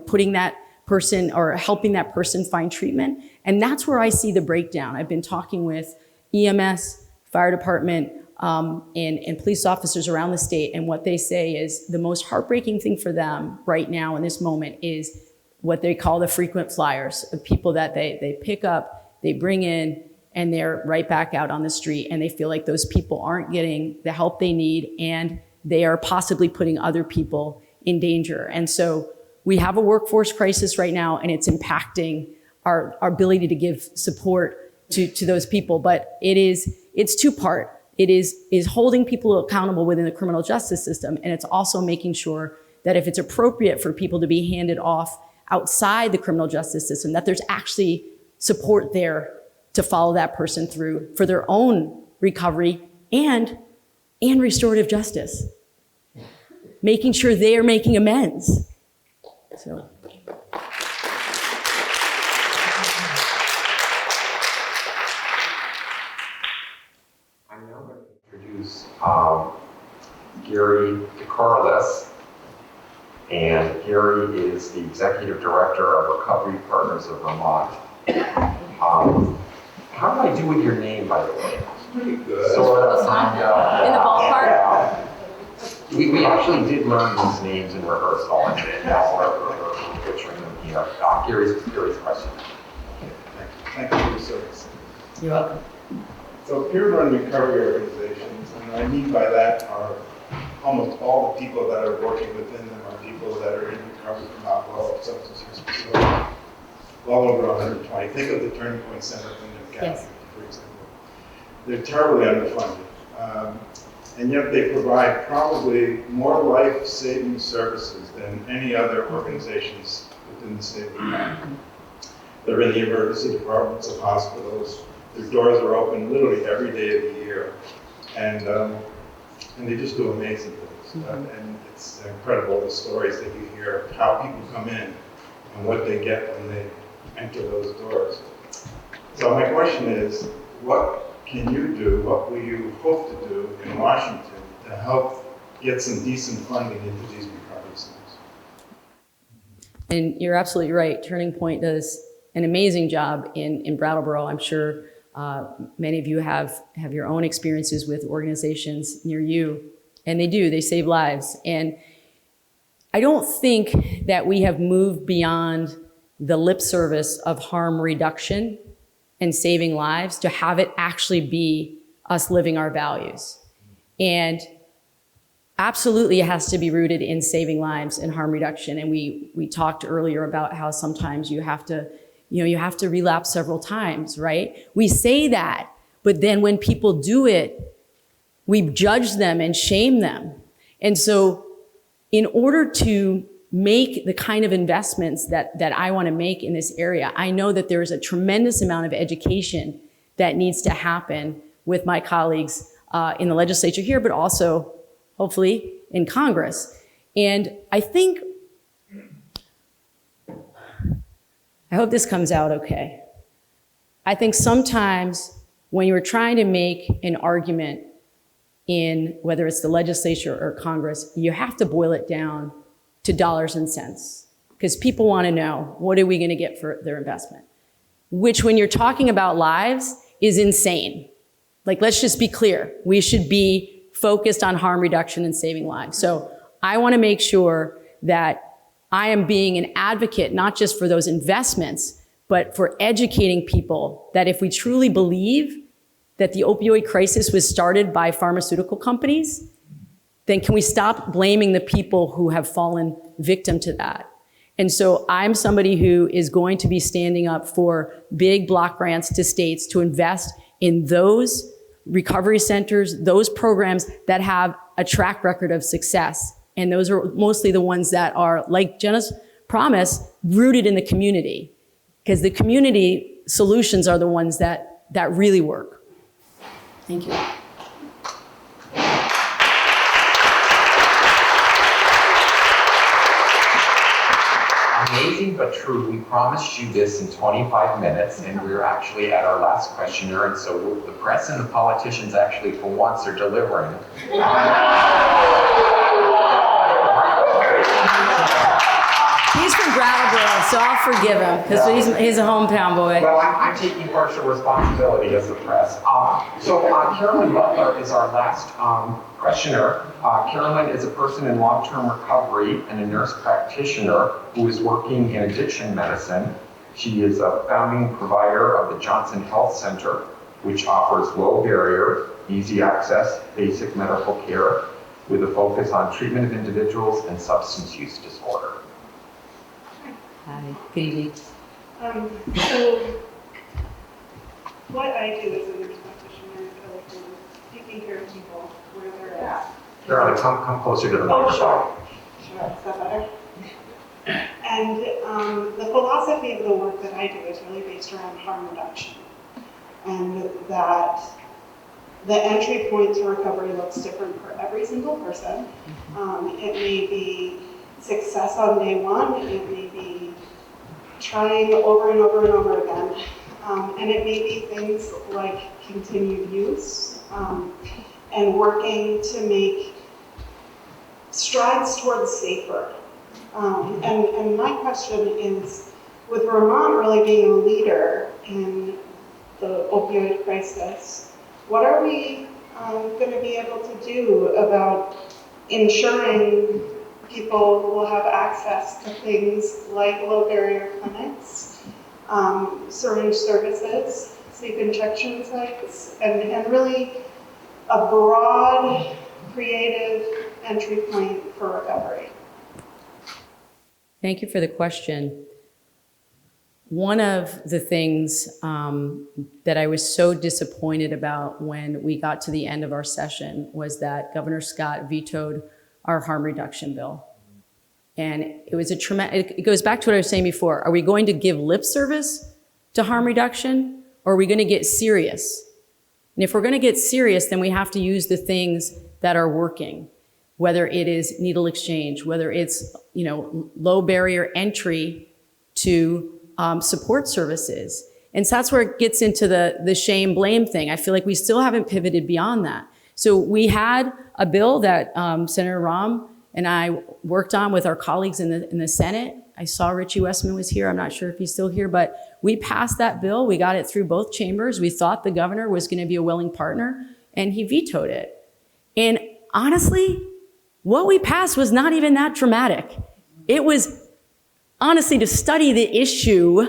putting that person or helping that person find treatment. And that's where I see the breakdown. I've been talking with EMS, fire department, and police officers around the state, and what they say is the most heartbreaking thing for them right now in this moment is what they call the frequent flyers, of people that they pick up, they bring in, and they're right back out on the street, and they feel like those people aren't getting the help they need, and they are possibly putting other people in danger. And so we have a workforce crisis right now, and it's impacting our ability to give support to those people. But it's two-part. It is holding people accountable within the criminal justice system, and it's also making sure that if it's appropriate for people to be handed off outside the criminal justice system, that there's actually support there to follow that person through for their own recovery and restorative justice. Making sure they are making amends. So.
I'm now going to introduce Gary DeCarlis. And Gary is the Executive Director of Recovery Partners of Vermont. How did I do with your name, by the way?
Pretty good.
Sort of.
In the ballpark?
Yeah. We actually did learn these names in rehearsal, and now we're picturing them here. Gary's question.
Thank you for your service.
You're welcome.
So peer-run recovery organizations, and what I mean by that are almost all the people that are working within them are people that are in recovery from alcohol or substance use disorder. Well over 120. Think of the Turning Point Center in County,
Yes.
for example. They're terribly underfunded. And yet they provide probably more life-saving services than any other organizations within the state of Vermont. They're in the emergency departments of hospitals. Their doors are open literally every day of the year. And they just do amazing things. And it's incredible, the stories that you hear of how people come in and what they get when they enter those doors. So my question is, what can you do, what will you hope to do in Washington to help get some decent funding into these recovery centers?
And you're absolutely right. Turning Point does an amazing job in Brattleboro. I'm sure many of you have your own experiences with organizations near you, and they save lives. And I don't think that we have moved beyond the lip service of harm reduction and saving lives to have it actually be us living our values. And absolutely it has to be rooted in saving lives and harm reduction. And we talked earlier about how sometimes you have to relapse several times, right? We say that, but then when people do it, we judge them and shame them. And so in order to make the kind of investments that I want to make in this area, I know that there is a tremendous amount of education that needs to happen with my colleagues in the legislature here, but also hopefully in Congress. And I hope this comes out okay. I think sometimes when you're trying to make an argument in whether it's the legislature or Congress, you have to boil it down to dollars and cents, because people want to know, what are we going to get for their investment? Which, when you're talking about lives, is insane. Like, let's just be clear. We should be focused on harm reduction and saving lives. So I want to make sure that I am being an advocate, not just for those investments, but for educating people that if we truly believe that the opioid crisis was started by pharmaceutical companies, then can we stop blaming the people who have fallen victim to that? And so I'm somebody who is going to be standing up for big block grants to states to invest in those recovery centers, those programs that have a track record of success. And those are mostly the ones that are, like Jenna's promise, rooted in the community. Because the community solutions are the ones that really work. Thank you.
Amazing but true. We promised you this in 25 minutes, and we're actually at our last questioner, and so the press and the politicians actually, for once, are delivering.
He's from Brattleboro, so I'll forgive him, because he's a hometown boy.
Well, I'm taking partial responsibility as the press. Carolyn Butler is our last questioner. Carolyn is a person in long-term recovery and a nurse practitioner who is working in addiction medicine. She is a founding provider of the Johnson Health Center, which offers low barrier, easy access, basic medical care with a focus on treatment of individuals and substance use disorder.
Hi, good evening.
So what I do as a nurse practitioner is taking care of people where they're at.
Carolyn, come closer to the microphone.
Sure. Is that better? And the philosophy of the work that I do is really based around harm reduction. And that the entry point to recovery looks different for every single person. It may be success on day one, it may be trying over and over and over again, and it may be things like continued use and working to make strides towards safer. And my question is, with Vermont really being a leader in the opioid crisis, what are we going to be able to do about ensuring people will have access to things like low barrier clinics, syringe services, safe injection sites, and really a broad, creative entry point for recovery?
Thank you for the question. One of the things that I was so disappointed about when we got to the end of our session was that Governor Scott vetoed our harm reduction bill. And it was it goes back to what I was saying before. Are we going to give lip service to harm reduction, or are we going to get serious? And if we're going to get serious, then we have to use the things that are working, whether it is needle exchange, whether it's, low barrier entry to support services. And so that's where it gets into the shame blame thing. I feel like we still haven't pivoted beyond that. So we had a bill that Senator Rahm and I worked on with our colleagues in the Senate. I saw Richie Westman was here. I'm not sure if he's still here, but we passed that bill. We got it through both chambers. We thought the governor was going to be a willing partner, and he vetoed it. And honestly, what we passed was not even that dramatic. It was honestly to study the issue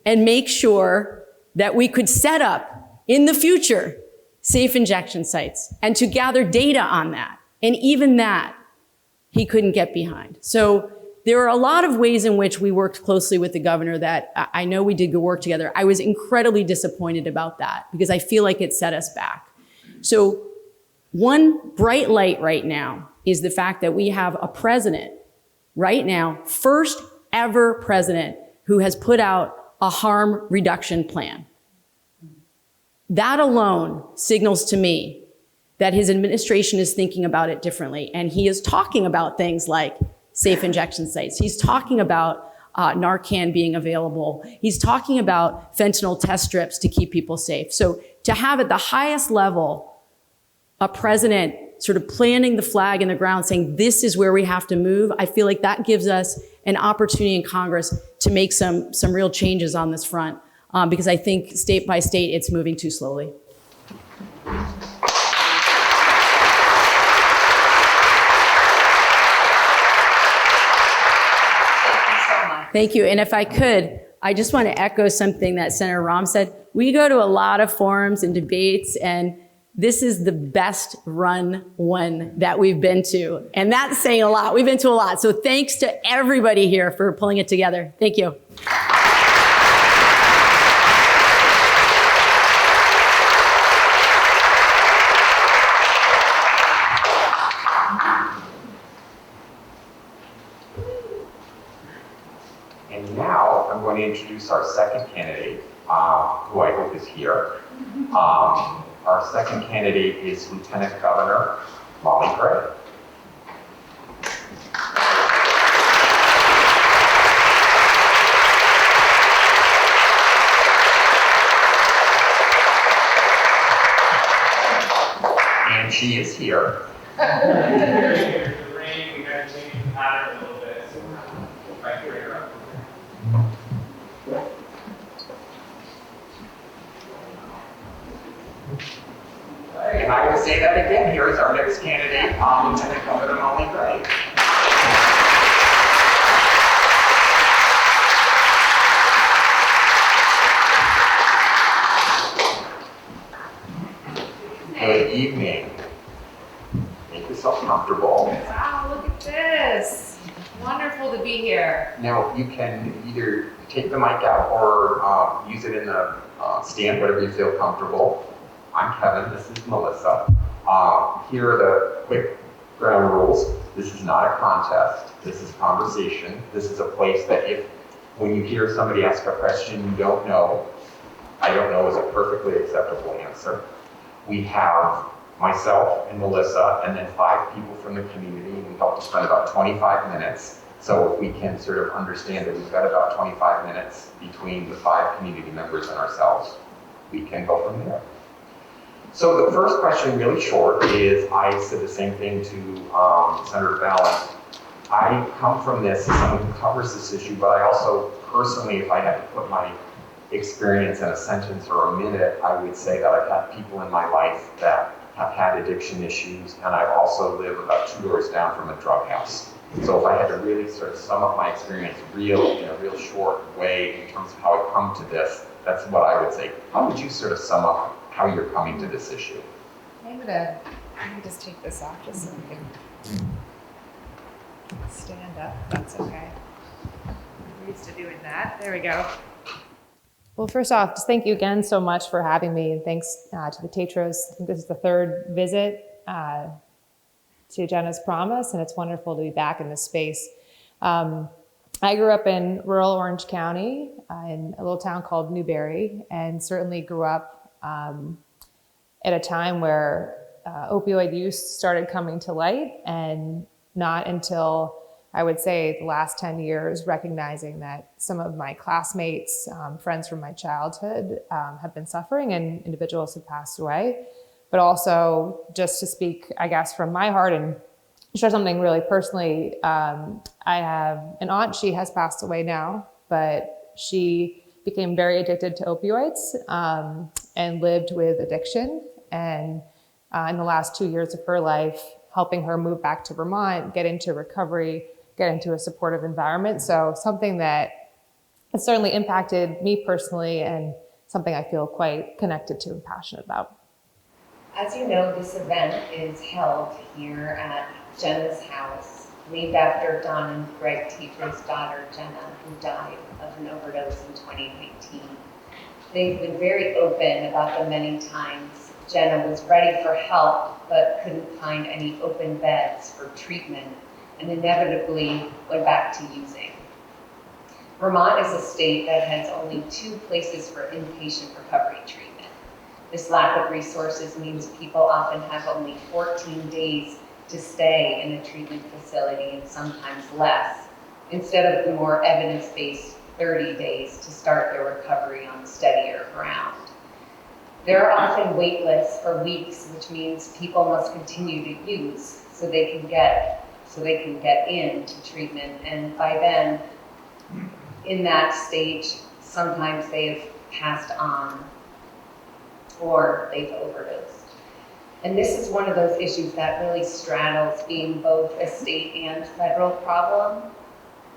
and make sure that we could set up in the future safe injection sites and to gather data on that. And even that, he couldn't get behind. So there are a lot of ways in which we worked closely with the governor that I know we did good work together. I was incredibly disappointed about that because I feel like it set us back. So one bright light right now is the fact that we have a president right now, first ever president who has put out a harm reduction plan. That alone signals to me that his administration is thinking about it differently. And he is talking about things like safe injection sites. He's talking about Narcan being available. He's talking about fentanyl test strips to keep people safe. So to have at the highest level a president sort of planting the flag in the ground saying this is where we have to move, I feel like that gives us an opportunity in Congress to make some real changes on this front because I think state by state it's moving too slowly. Thank you. And if I could, I just want to echo something that Senator Rahm said. We go to a lot of forums and debates, and this is the best run one that we've been to. And that's saying a lot. We've been to a lot. So thanks to everybody here for pulling it together. Thank you.
And now I'm going to introduce our second candidate, who I hope is here. Our second candidate is Lieutenant Governor Molly Gray. And she is here.
The rain, we gotta change the pattern a little bit, so we're trying to bring her up.
And I will say that again. Here is our next candidate, Lieutenant Governor Molly Gray. Good evening. Make yourself comfortable.
Wow, look at this. Wonderful to be here.
Now, you can either take the mic out or use it in the stand, whatever you feel comfortable. I'm Kevin, this is Melissa. Here are the quick ground rules. This is not a contest, this is conversation. This is a place that when you hear somebody ask a question you don't know, I don't know is a perfectly acceptable answer. We have myself and Melissa, and then 5 people from the community, and we hope to spend about 25 minutes. So if we can sort of understand that we've got about 25 minutes between the 5 community members and ourselves, we can go from there. So the first question, really short, is I said the same thing to Senator Balint. I come from this as someone who covers this issue, but I also personally, if I had to put my experience in a sentence or a minute, I would say that I've had people in my life that have had addiction issues, and I also live about 2 doors down from a drug house. So if I had to really sort of sum up my experience in a real short way in terms of how I come to this, that's what I would say. How would you sort of sum up how you're coming to this issue?
I'm gonna just take this off just so I can stand up. That's okay. I'm used to doing that. There we go. Well, first off, just thank you again so much for having me, and thanks to the Tetros. I think this is the 3rd visit to Jenna's Promise, and it's wonderful to be back in this space. I grew up in rural Orange County in a little town called Newberry, and certainly grew up at a time where opioid use started coming to light, and not until I would say the last 10 years, recognizing that some of my classmates, friends from my childhood have been suffering and individuals have passed away. But also just to speak, I guess, from my heart and share something really personally, I have an aunt, she has passed away now, but she became very addicted to opioids and lived with addiction. And in the last 2 years of her life, helping her move back to Vermont, get into recovery, get into a supportive environment. So something that has certainly impacted me personally and something I feel quite connected to and passionate about.
As you know, this event is held here at Jenna's house, named after Don and Greg Tetros' daughter, Jenna, who died of an overdose in 2019. They've been very open about the many times Jenna was ready for help, but couldn't find any open beds for treatment, and inevitably went back to using. Vermont is a state that has only 2 places for inpatient recovery treatment. This lack of resources means people often have only 14 days to stay in a treatment facility, and sometimes less, instead of the more evidence-based 30 days to start their recovery on steadier ground. There are often wait lists for weeks, which means people must continue to use so they can get into treatment, and by then, in that stage, sometimes they've passed on or they've overdosed. And this is one of those issues that really straddles being both a state and federal problem.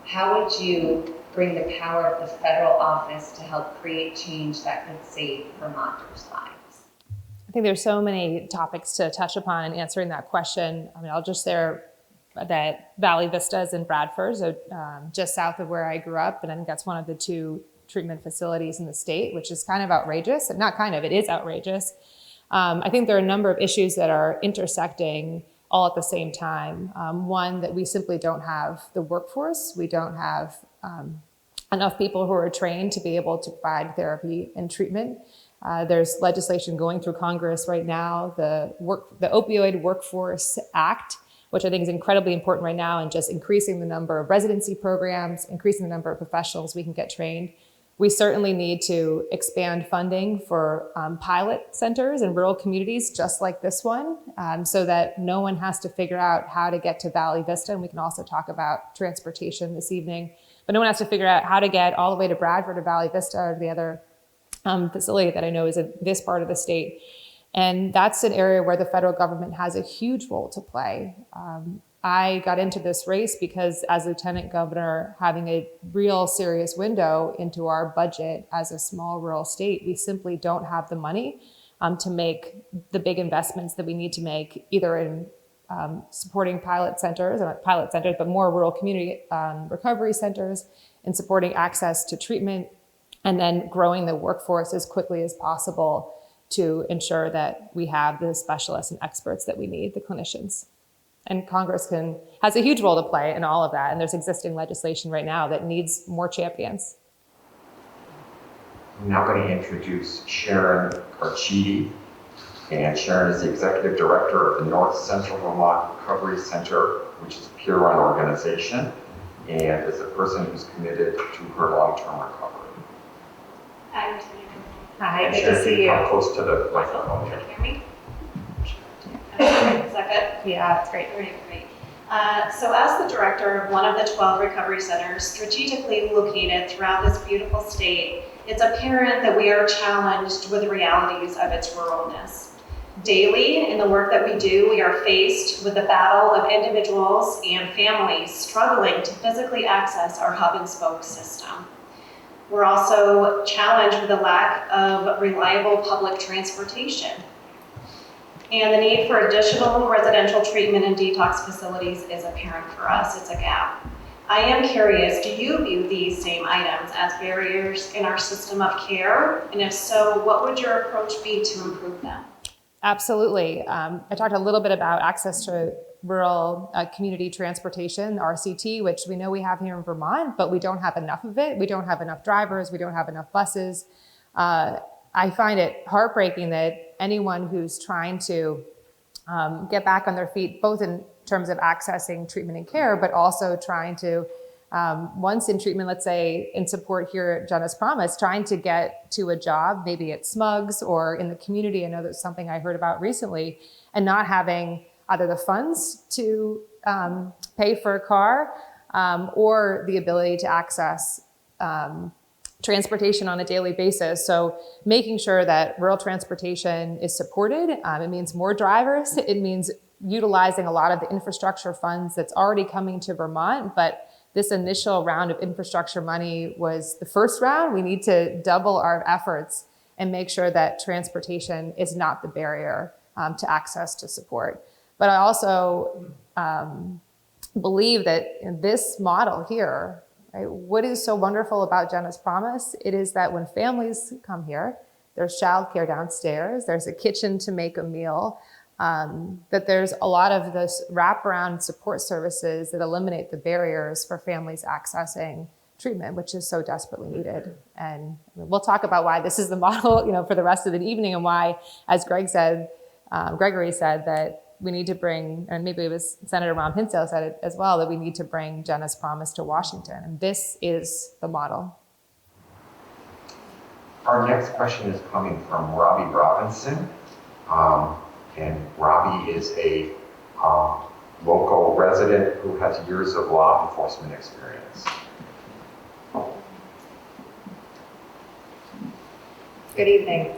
How would you bring the power of the federal office to help create change that could save Vermonters' lives?
I think there's so many topics to touch upon in answering that question. I mean, I'll just share that Valley Vista is in Bradford, so just south of where I grew up, and I think that's one of the 2 treatment facilities in the state, which is kind of outrageous. Not kind of, it is outrageous. I think there are a number of issues that are intersecting all at the same time. One, that we simply don't have the workforce. We don't have enough people who are trained to be able to provide therapy and treatment. There's legislation going through Congress right now, the Opioid Workforce Act, which I think is incredibly important right now, and just increasing the number of residency programs, increasing the number of professionals we can get trained. We certainly need to expand funding for pilot centers in rural communities just like this one, so that no one has to figure out how to get to Valley Vista. And we can also talk about transportation this evening, but no one has to figure out how to get all the way to Bradford or Valley Vista or the other facility that I know is in this part of the state. And that's an area where the federal government has a huge role to play. I got into this race because as lieutenant governor, having a real serious window into our budget as a small rural state, we simply don't have the money to make the big investments that we need to make, either in supporting pilot centers, or not pilot centers, but more rural community recovery centers, and supporting access to treatment, and then growing the workforce as quickly as possible to ensure that we have the specialists and experts that we need, the clinicians. And Congress has a huge role to play in all of that. And there's existing legislation right now that needs more champions.
I'm now going to introduce Sharon Carchidi. And Sharon is the Executive Director of the North Central Vermont Recovery Center, which is a peer-run organization, and is a person who's committed to her long-term recovery.
Hi,
And
good
Sharon,
to see
can
you.
come close to the microphone here.
Can you hear me? Is that good?
Yeah, it's great.
Great. So as the director of one of the 12 recovery centers strategically located throughout this beautiful state, it's apparent that we are challenged with the realities of its ruralness. Daily, in the work that we do, we are faced with the battle of individuals and families struggling to physically access our hub and spoke system. We're also challenged with the lack of reliable public transportation. And the need for additional residential treatment and detox facilities is apparent for us. It's a gap. I am curious, do you view these same items as barriers in our system of care? And if so, what would your approach be to improve them?
Absolutely. I talked a little bit about access to rural community transportation, RCT, which we know we have here in Vermont, but we don't have enough of it. We don't have enough drivers. We don't have enough buses. I find it heartbreaking that anyone who's trying to get back on their feet, both in terms of accessing treatment and care, but also trying to, once in treatment, let's say in support here at Jenna's Promise, trying to get to a job, maybe at Smugs or in the community. I know that's something I heard about recently, and not having either the funds to pay for a car or the ability to access transportation on a daily basis. So making sure that rural transportation is supported, it means more drivers. It means utilizing a lot of the infrastructure funds that's already coming to Vermont. But this initial round of infrastructure money was the first round. We need to double our efforts and make sure that transportation is not the barrier to access to support. But I also believe that in this model here, right, what is so wonderful about Jenna's Promise? It is that when families come here, there's childcare downstairs, there's a kitchen to make a meal, that there's a lot of this wraparound support services that eliminate the barriers for families accessing treatment, which is so desperately needed. And we'll talk about why this is the model, for the rest of the evening, and why, as Gregory said, that we need to bring, and maybe it was Senator Ron Hinsdale said it as well, that we need to bring Jenna's Promise to Washington. And this is the model.
Our next question is coming from Robbie Robinson. And Robbie is a local resident who has years of law enforcement experience.
Good evening.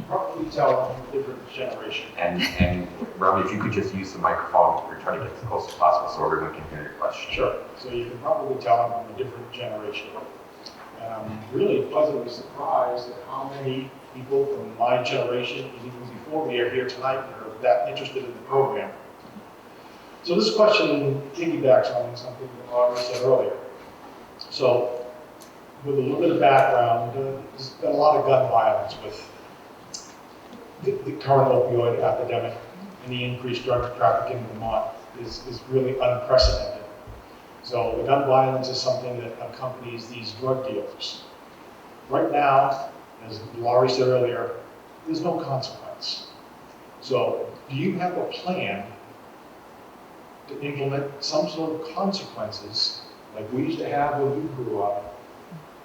probably tell I'm a different generation.
And Robbie, if you could just use the microphone, we're trying to get as close as possible so everyone can hear your question.
Sure. So you can probably tell I'm a different generation. And I'm really pleasantly surprised at how many people from my generation, and even before me, are here tonight and are that interested in the program. So this question piggybacks on something that Audrey said earlier. So with a little bit of background, there's been a lot of gun violence with the current opioid epidemic, and the increased drug trafficking in Vermont is really unprecedented. So the gun violence is something that accompanies these drug dealers. Right now, as Laurie said earlier, there's no consequence. So do you have a plan to implement some sort of consequences like we used to have when you grew up,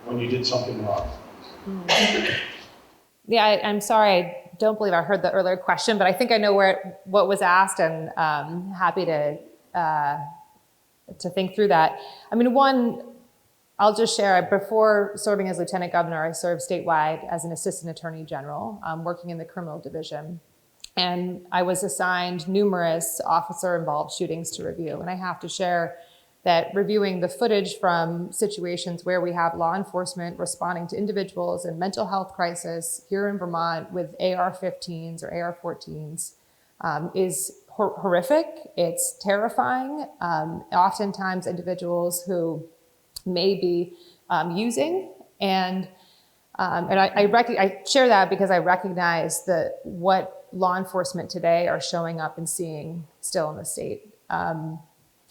when you did something wrong?
Yeah, I'm sorry. I don't believe I heard the earlier question, but I think I know what was asked, and happy to think through that. I mean, one, I'll just share, before serving as Lieutenant Governor, I served statewide as an Assistant Attorney General, working in the criminal division. And I was assigned numerous officer-involved shootings to review. And I have to share that reviewing the footage from situations where we have law enforcement responding to individuals in mental health crisis here in Vermont with AR-15s or AR-14s is horrific. It's terrifying. Oftentimes individuals who may be using, and I share that because I recognize what law enforcement today are showing up and seeing still in the state.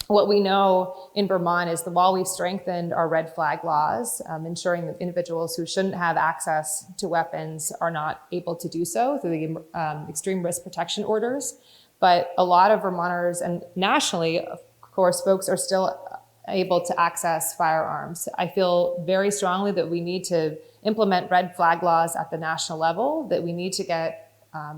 What we know in Vermont is that while we've strengthened our red flag laws, ensuring that individuals who shouldn't have access to weapons are not able to do so through the extreme risk protection orders, but a lot of Vermonters, and nationally, of course, folks are still able to access firearms. I feel very strongly that we need to implement red flag laws at the national level, that we need to get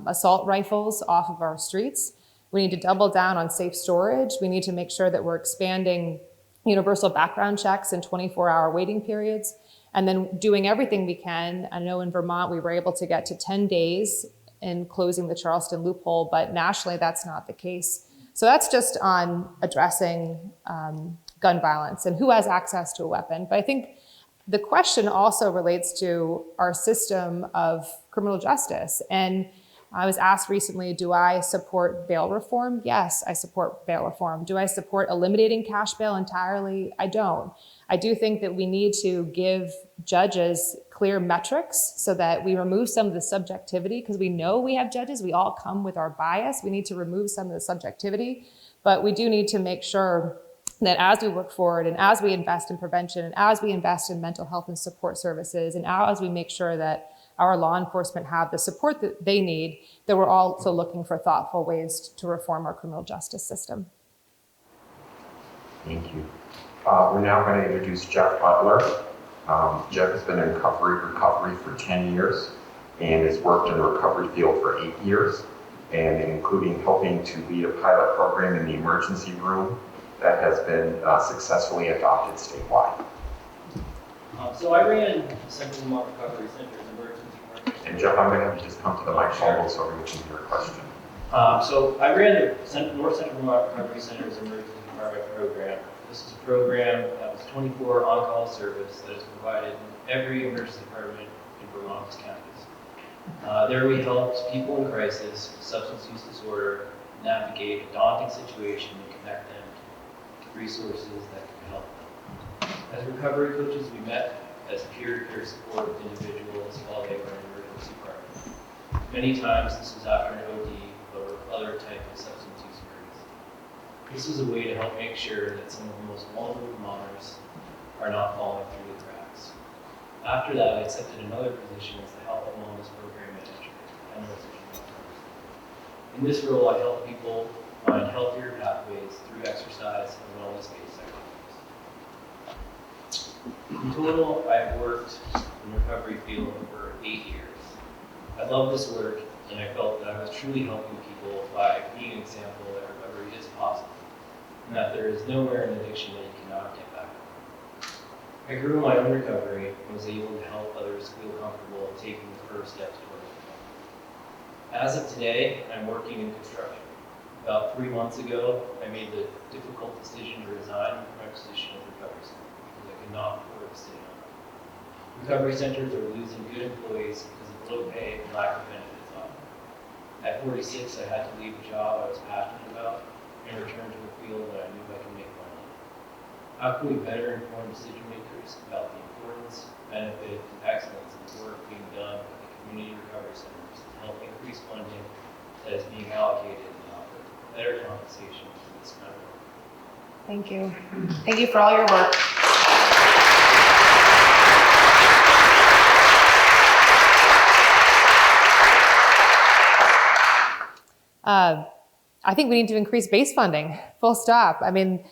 assault rifles off of our streets. We need to double down on safe storage. We need to make sure that we're expanding universal background checks and 24-hour waiting periods, and then doing everything we can. I know in Vermont, we were able to get to 10 days in closing the Charleston loophole, but nationally, that's not the case. So that's just on addressing gun violence and who has access to a weapon. But I think the question also relates to our system of criminal justice. And I was asked recently, do I support bail reform? Yes, I support bail reform. Do I support eliminating cash bail entirely? I don't. I do think that we need to give judges clear metrics so that we remove some of the subjectivity, because we know we have judges, we all come with our bias. We need to remove some of the subjectivity, but we do need to make sure that as we work forward and as we invest in prevention and as we invest in mental health and support services and as we make sure that our law enforcement have the support that they need, that we're also looking for thoughtful ways to reform our criminal justice system.
Thank you. We're now going to introduce Jeff Butler. Jeff has been in recovery for 10 years and has worked in the recovery field for 8 years, and including helping to lead a pilot program in the emergency room that has been successfully adopted statewide.
So I ran Central Vermont Recovery Center's emergency department.
And Jeff, I'm going to have you just come to the microphone so we can hear your question.
So I ran the North Central Vermont Recovery Center's emergency department program. This is a program that was 24 on-call service that is provided in every emergency department in Vermont's counties. There we helped people in crisis with substance use disorder navigate a daunting situation and connect them to resources that can help them. As recovery coaches, we met as peer-to-peer support with individuals while they were in emergency department. Many times this was after an OD or other type of substance use abuse. This was a way to help make sure that some of the most vulnerable Vermonters are not falling through the cracks. After that, I accepted another position as the Health and Wellness Program Manager at North Central Vermont. In this role, I help people find healthier pathways through exercise and wellness-based activities. In total, I've worked in the recovery field for 8 years. I love this work, and I felt that I was truly helping people by being an example that recovery is possible, and that there is nowhere in addiction that you cannot get back on. I grew my own recovery and was able to help others feel comfortable taking the first steps towards recovery. As of today, I'm working in construction. About 3 months ago, I made the difficult decision to resign from my position at the recovery center because I could not afford to stay on. Recovery centers are losing good employees because of low pay and lack of benefits offered. At 46, I had to leave a job I was passionate about and return to a field that I knew I could make money in. How can we better inform decision makers about the importance, benefit, and excellence of the work being done at the community recovery centers to help increase funding that is being allocated and offer better compensation for this kind of work?
Thank you. Thank you for all your work. I think we need to increase base funding, full stop. I mean,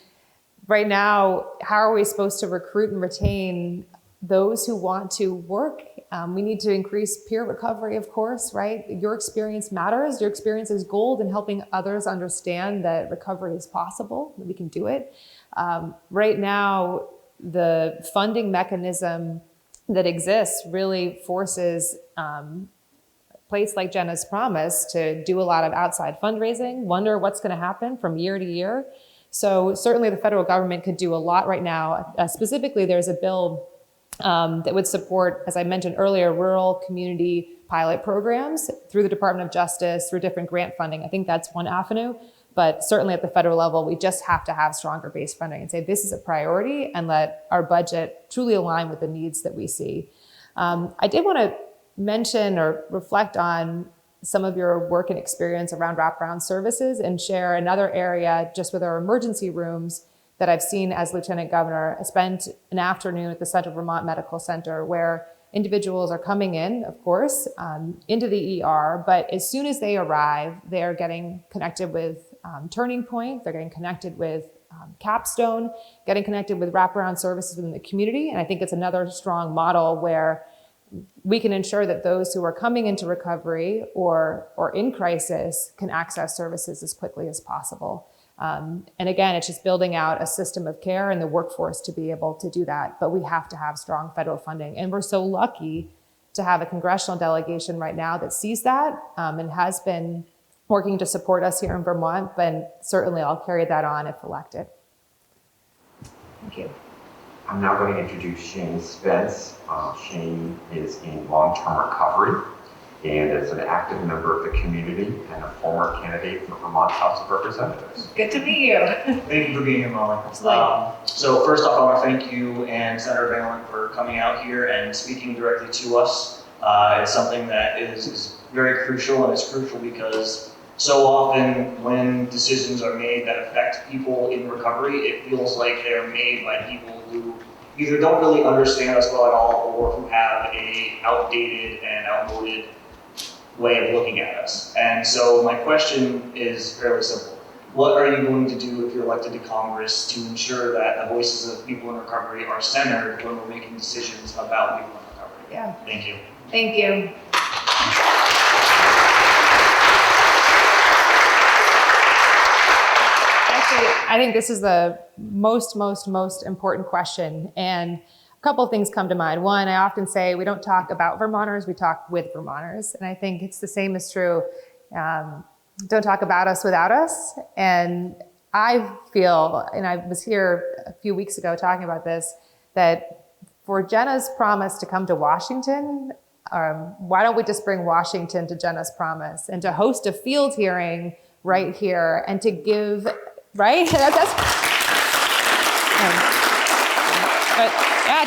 right now, how are we supposed to recruit and retain those who want to work? We need to increase peer recovery, of course, right? Your experience matters. Your experience is gold in helping others understand that recovery is possible, that we can do it. Right now, the funding mechanism that exists really forces place like Jenna's Promise to do a lot of outside fundraising, wonder what's going to happen from year to year. So certainly the federal government could do a lot right now. Specifically, there's a bill that would support, as I mentioned earlier, rural community pilot programs through the Department of Justice, through different grant funding. I think that's one avenue, but certainly at the federal level, we just have to have stronger base funding and say this is a priority and let our budget truly align with the needs that we see. I did want to mention or reflect on some of your work and experience around wraparound services and share another area just with our emergency rooms that I've seen as Lieutenant Governor. I spent an afternoon at the Central Vermont Medical Center where individuals are coming in, of course, into the ER, but as soon as they arrive, they're getting connected with Turning Point, they're getting connected with Capstone, getting connected with wraparound services within the community. And I think it's another strong model where we can ensure that those who are coming into recovery or in crisis can access services as quickly as possible. And again, it's just building out a system of care and the workforce to be able to do that. But we have to have strong federal funding. And we're so lucky to have a congressional delegation right now that sees that and has been working to support us here in Vermont. But certainly I'll carry that on if elected. Thank you.
I'm now going to introduce Shane Spence. Shane is in long-term recovery and is an active member of the community and a former candidate for Vermont House of Representatives.
Good to meet you.
Thank you for being here, Molly. So first off, I want to thank you and Senator Balint for coming out here and speaking directly to us. It's something that is very crucial, and it's crucial because so often when decisions are made that affect people in recovery, it feels like they're made by people who either don't really understand us well at all or who have a outdated and outmoded way of looking at us. And so my question is fairly simple. What are you going to do if you're elected to Congress to ensure that the voices of people in recovery are centered when we're making decisions about people in recovery?
Yeah.
Thank you.
Thank you. Actually, I think this is the most important question. And a couple of things come to mind. One, I often say we don't talk about Vermonters, we talk with Vermonters. And I think it's the same is true. Don't talk about us without us. And I feel, and I was here a few weeks ago talking about this, that for Jenna's Promise to come to Washington, why don't we just bring Washington to Jenna's Promise and to host a field hearing right here and to give, right?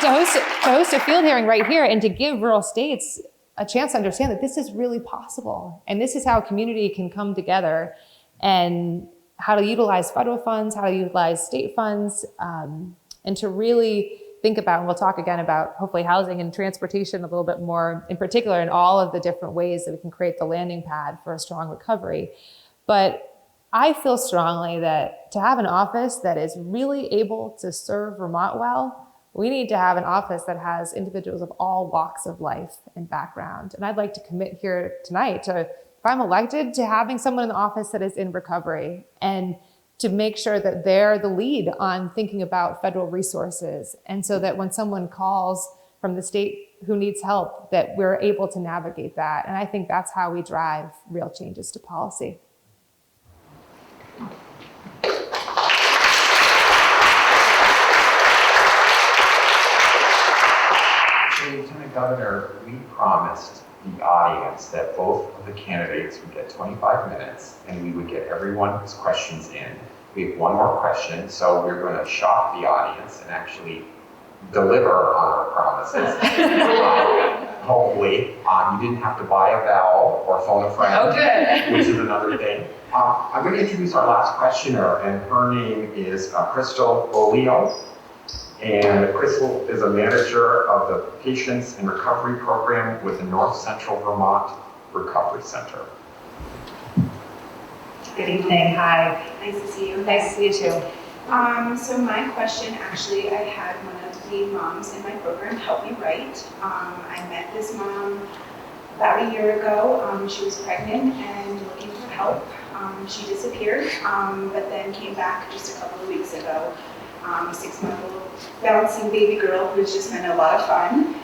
To host a field hearing right here and to give rural states a chance to understand that this is really possible. And this is how community can come together and how to utilize federal funds, how to utilize state funds, and to really think about, and we'll talk again about hopefully housing and transportation a little bit more in particular in all of the different ways that we can create the landing pad for a strong recovery. But I feel strongly that to have an office that is really able to serve Vermont well, we need to have an office that has individuals of all walks of life and background. And I'd like to commit here tonight to, if I'm elected, to having someone in the office that is in recovery and to make sure that they're the lead on thinking about federal resources. And so that when someone calls from the state who needs help, that we're able to navigate that. And I think that's how we drive real changes to policy.
Lieutenant Governor, we promised the audience that both of the candidates would get 25 minutes and we would get everyone's questions in. We have one more question, so we're going to shock the audience and actually deliver on our promises. Hopefully, you didn't have to buy a vowel or phone a friend,
Okay.
which is another thing. I'm going to introduce our last questioner, and her name is Crystal Olio. And Crystal is a manager of the Patients and Recovery Program with the North Central Vermont Recovery Center.
Good evening, hi. Nice to see you. Nice to see you too. So my question, actually, I had one of the moms in my program help me write. I met this mom about a year ago. She was pregnant and looking for help. She disappeared, but then came back just a couple of weeks ago. 6-month-old bouncing baby girl who's just been a lot of fun.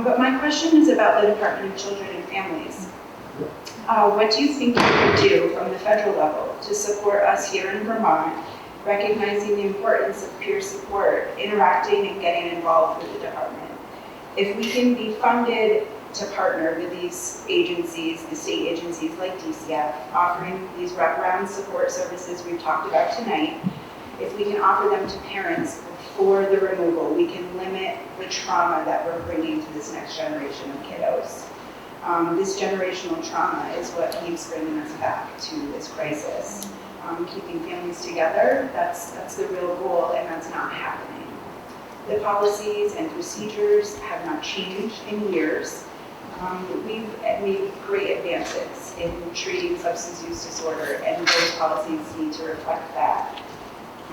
But my question is about the Department of Children and Families. What do you think you could do from the federal level to support us here in Vermont, recognizing the importance of peer support, interacting and getting involved with the department? If we can be funded to partner with these agencies, the state agencies like DCF, offering these wraparound support services we've talked about tonight, if we can offer them to parents before the removal, we can limit the trauma that we're bringing to this next generation of kiddos. This generational trauma is what keeps bringing us back to this crisis. Keeping families together, that's the real goal, and that's not happening. The policies and procedures have not changed in years. We've made great advances in treating substance use disorder, and those policies need to reflect that.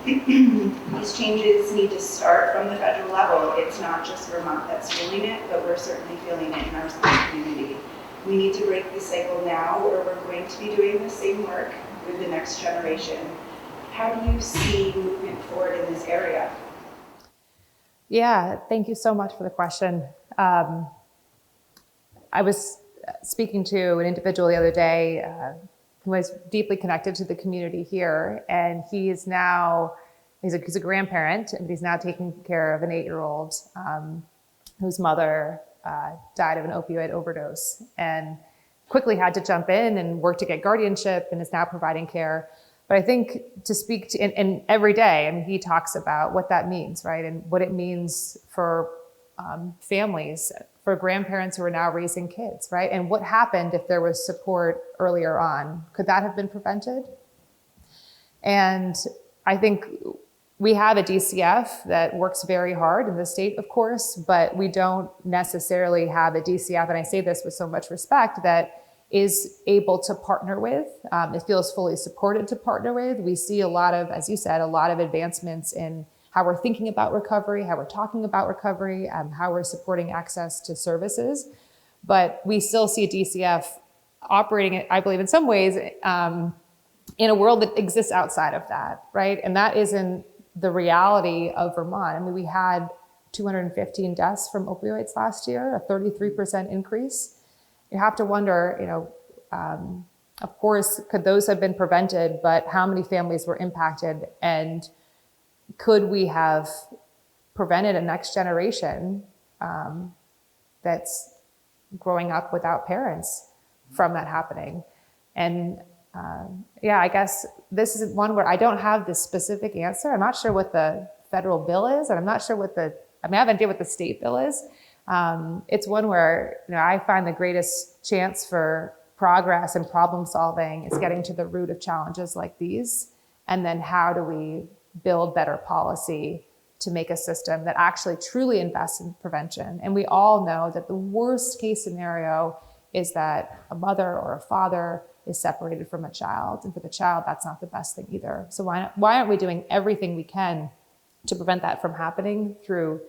These changes need to start from the federal level. It's not just Vermont that's feeling it, but we're certainly feeling it in our state community. We need to break the cycle now, or we're going to be doing the same work with the next generation. How do you see movement forward in this area?
Yeah, thank you so much for the question. I was speaking to an individual the other day who was deeply connected to the community here, and he's a grandparent, and he's now taking care of an 8-year-old whose mother died of an opioid overdose, and quickly had to jump in and work to get guardianship, and is now providing care. But I think to speak to, and every day, I mean, he talks about what that means, right? And what it means for families, for grandparents who are now raising kids, right? And what happened if there was support earlier on? Could that have been prevented? And I think we have a DCF that works very hard in the state, of course, but we don't necessarily have a DCF, and I say this with so much respect, that is able to partner with. It feels fully supported to partner with. We see a lot of, as you said, a lot of advancements in how we're thinking about recovery, how we're talking about recovery, how we're supporting access to services. But we still see DCF operating, I believe, in some ways, in a world that exists outside of that, right? And that isn't the reality of Vermont. I mean, we had 215 deaths from opioids last year, a 33% increase. You have to wonder, of course, could those have been prevented, but how many families were impacted? And could we have prevented a next generation that's growing up without parents from that happening? And yeah, I guess this is one where I don't have the specific answer. I'm not sure what the federal bill is, and I'm not sure what I have no idea what the state bill is. It's one where I find the greatest chance for progress and problem solving is getting to the root of challenges like these, and then how do we build better policy to make a system that actually truly invests in prevention. And we all know that the worst case scenario is that a mother or a father is separated from a child. And for the child, that's not the best thing either. So why aren't we doing everything we can to prevent that from happening through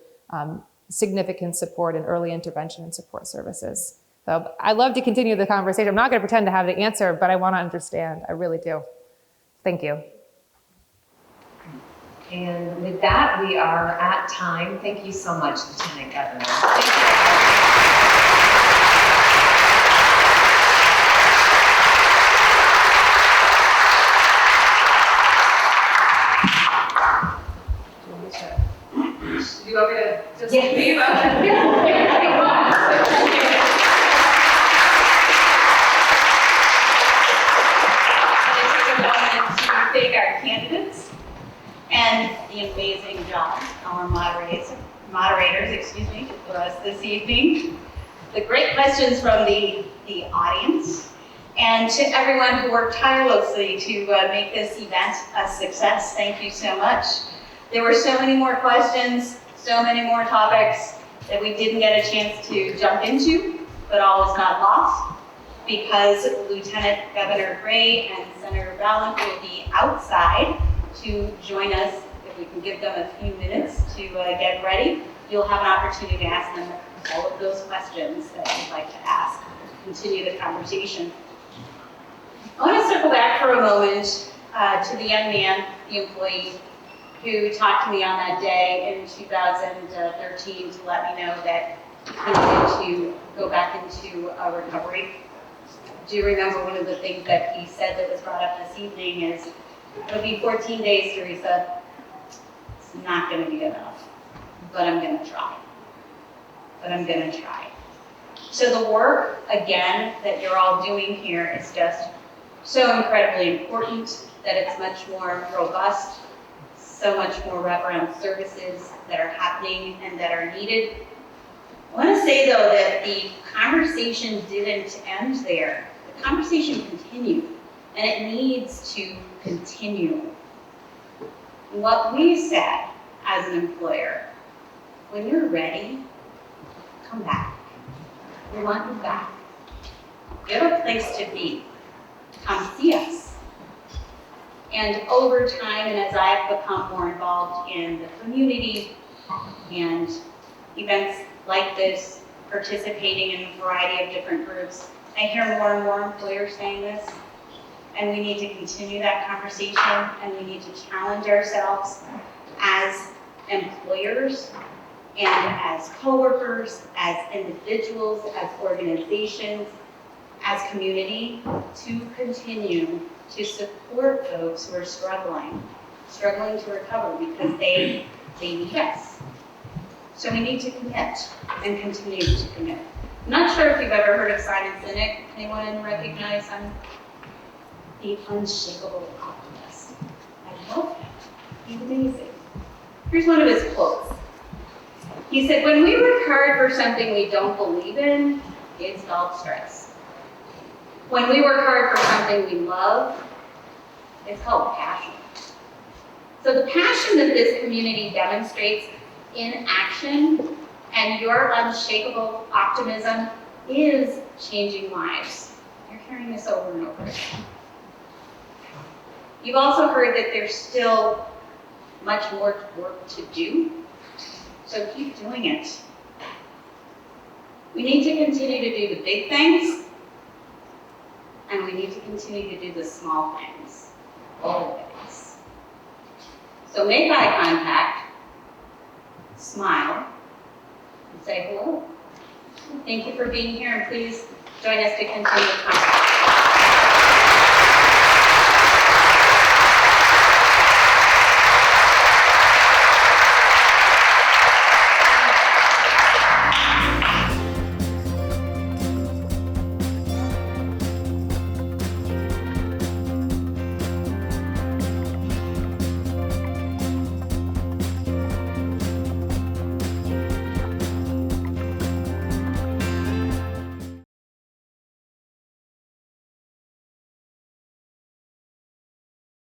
significant support and early intervention and support services? So I'd love to continue the conversation. I'm not going to pretend to have the answer, but I want to understand. I really do. Thank you.
And with that, we are at time. Thank you so much, Lieutenant Governor. Thank you.
for us this evening. The great questions from the audience, and to everyone who worked tirelessly to make this event a success. Thank you so much. There were so many more questions, so many more topics that we didn't get a chance to jump into, but all is not lost, because Lieutenant Governor Gray and Senator Balint will be outside to join us. If we can give them a few minutes to get ready, you'll have an opportunity to ask them all of those questions that you'd like to ask. Continue the conversation. I want to circle back for a moment to the young man, the employee, who talked to me on that day in 2013 to let me know that he needed to go back into recovery. Do you remember one of the things that he said that was brought up this evening is, it'll be 14 days, Teresa. It's not going to be enough, but I'm going to try. So the work, again, that you're all doing here is just so incredibly important that it's much more robust, so much more wraparound services that are happening and that are needed. I want to say, though, that the conversation didn't end there. The conversation continued, and it needs to continue. What we said as an employer, when you're ready, come back. We want you back. You have a place to be. Come see us. And over time, and as I've become more involved in the community and events like this, participating in a variety of different groups, I hear more and more employers saying this, and we need to continue that conversation, and we need to challenge ourselves as employers and as coworkers, as individuals, as organizations, as community, to continue to support folks who are struggling to recover, because they need us. So we need to commit and continue to commit. I'm not sure if you've ever heard of Simon Sinek. Anyone recognize him? The unshakable optimist. I love him. He's amazing. Here's one of his quotes. He said, when we work hard for something we don't believe in, it's called stress. When we work hard for something we love, it's called passion. So the passion that this community demonstrates in action and your unshakable optimism is changing lives. You're hearing this over and over again. You've also heard that there's still much more work to do, so keep doing it. We need to continue to do the big things, and we need to continue to do the small things, all the things. So make eye contact, smile, and say hello. Thank you for being here, and please join us to continue the conversation.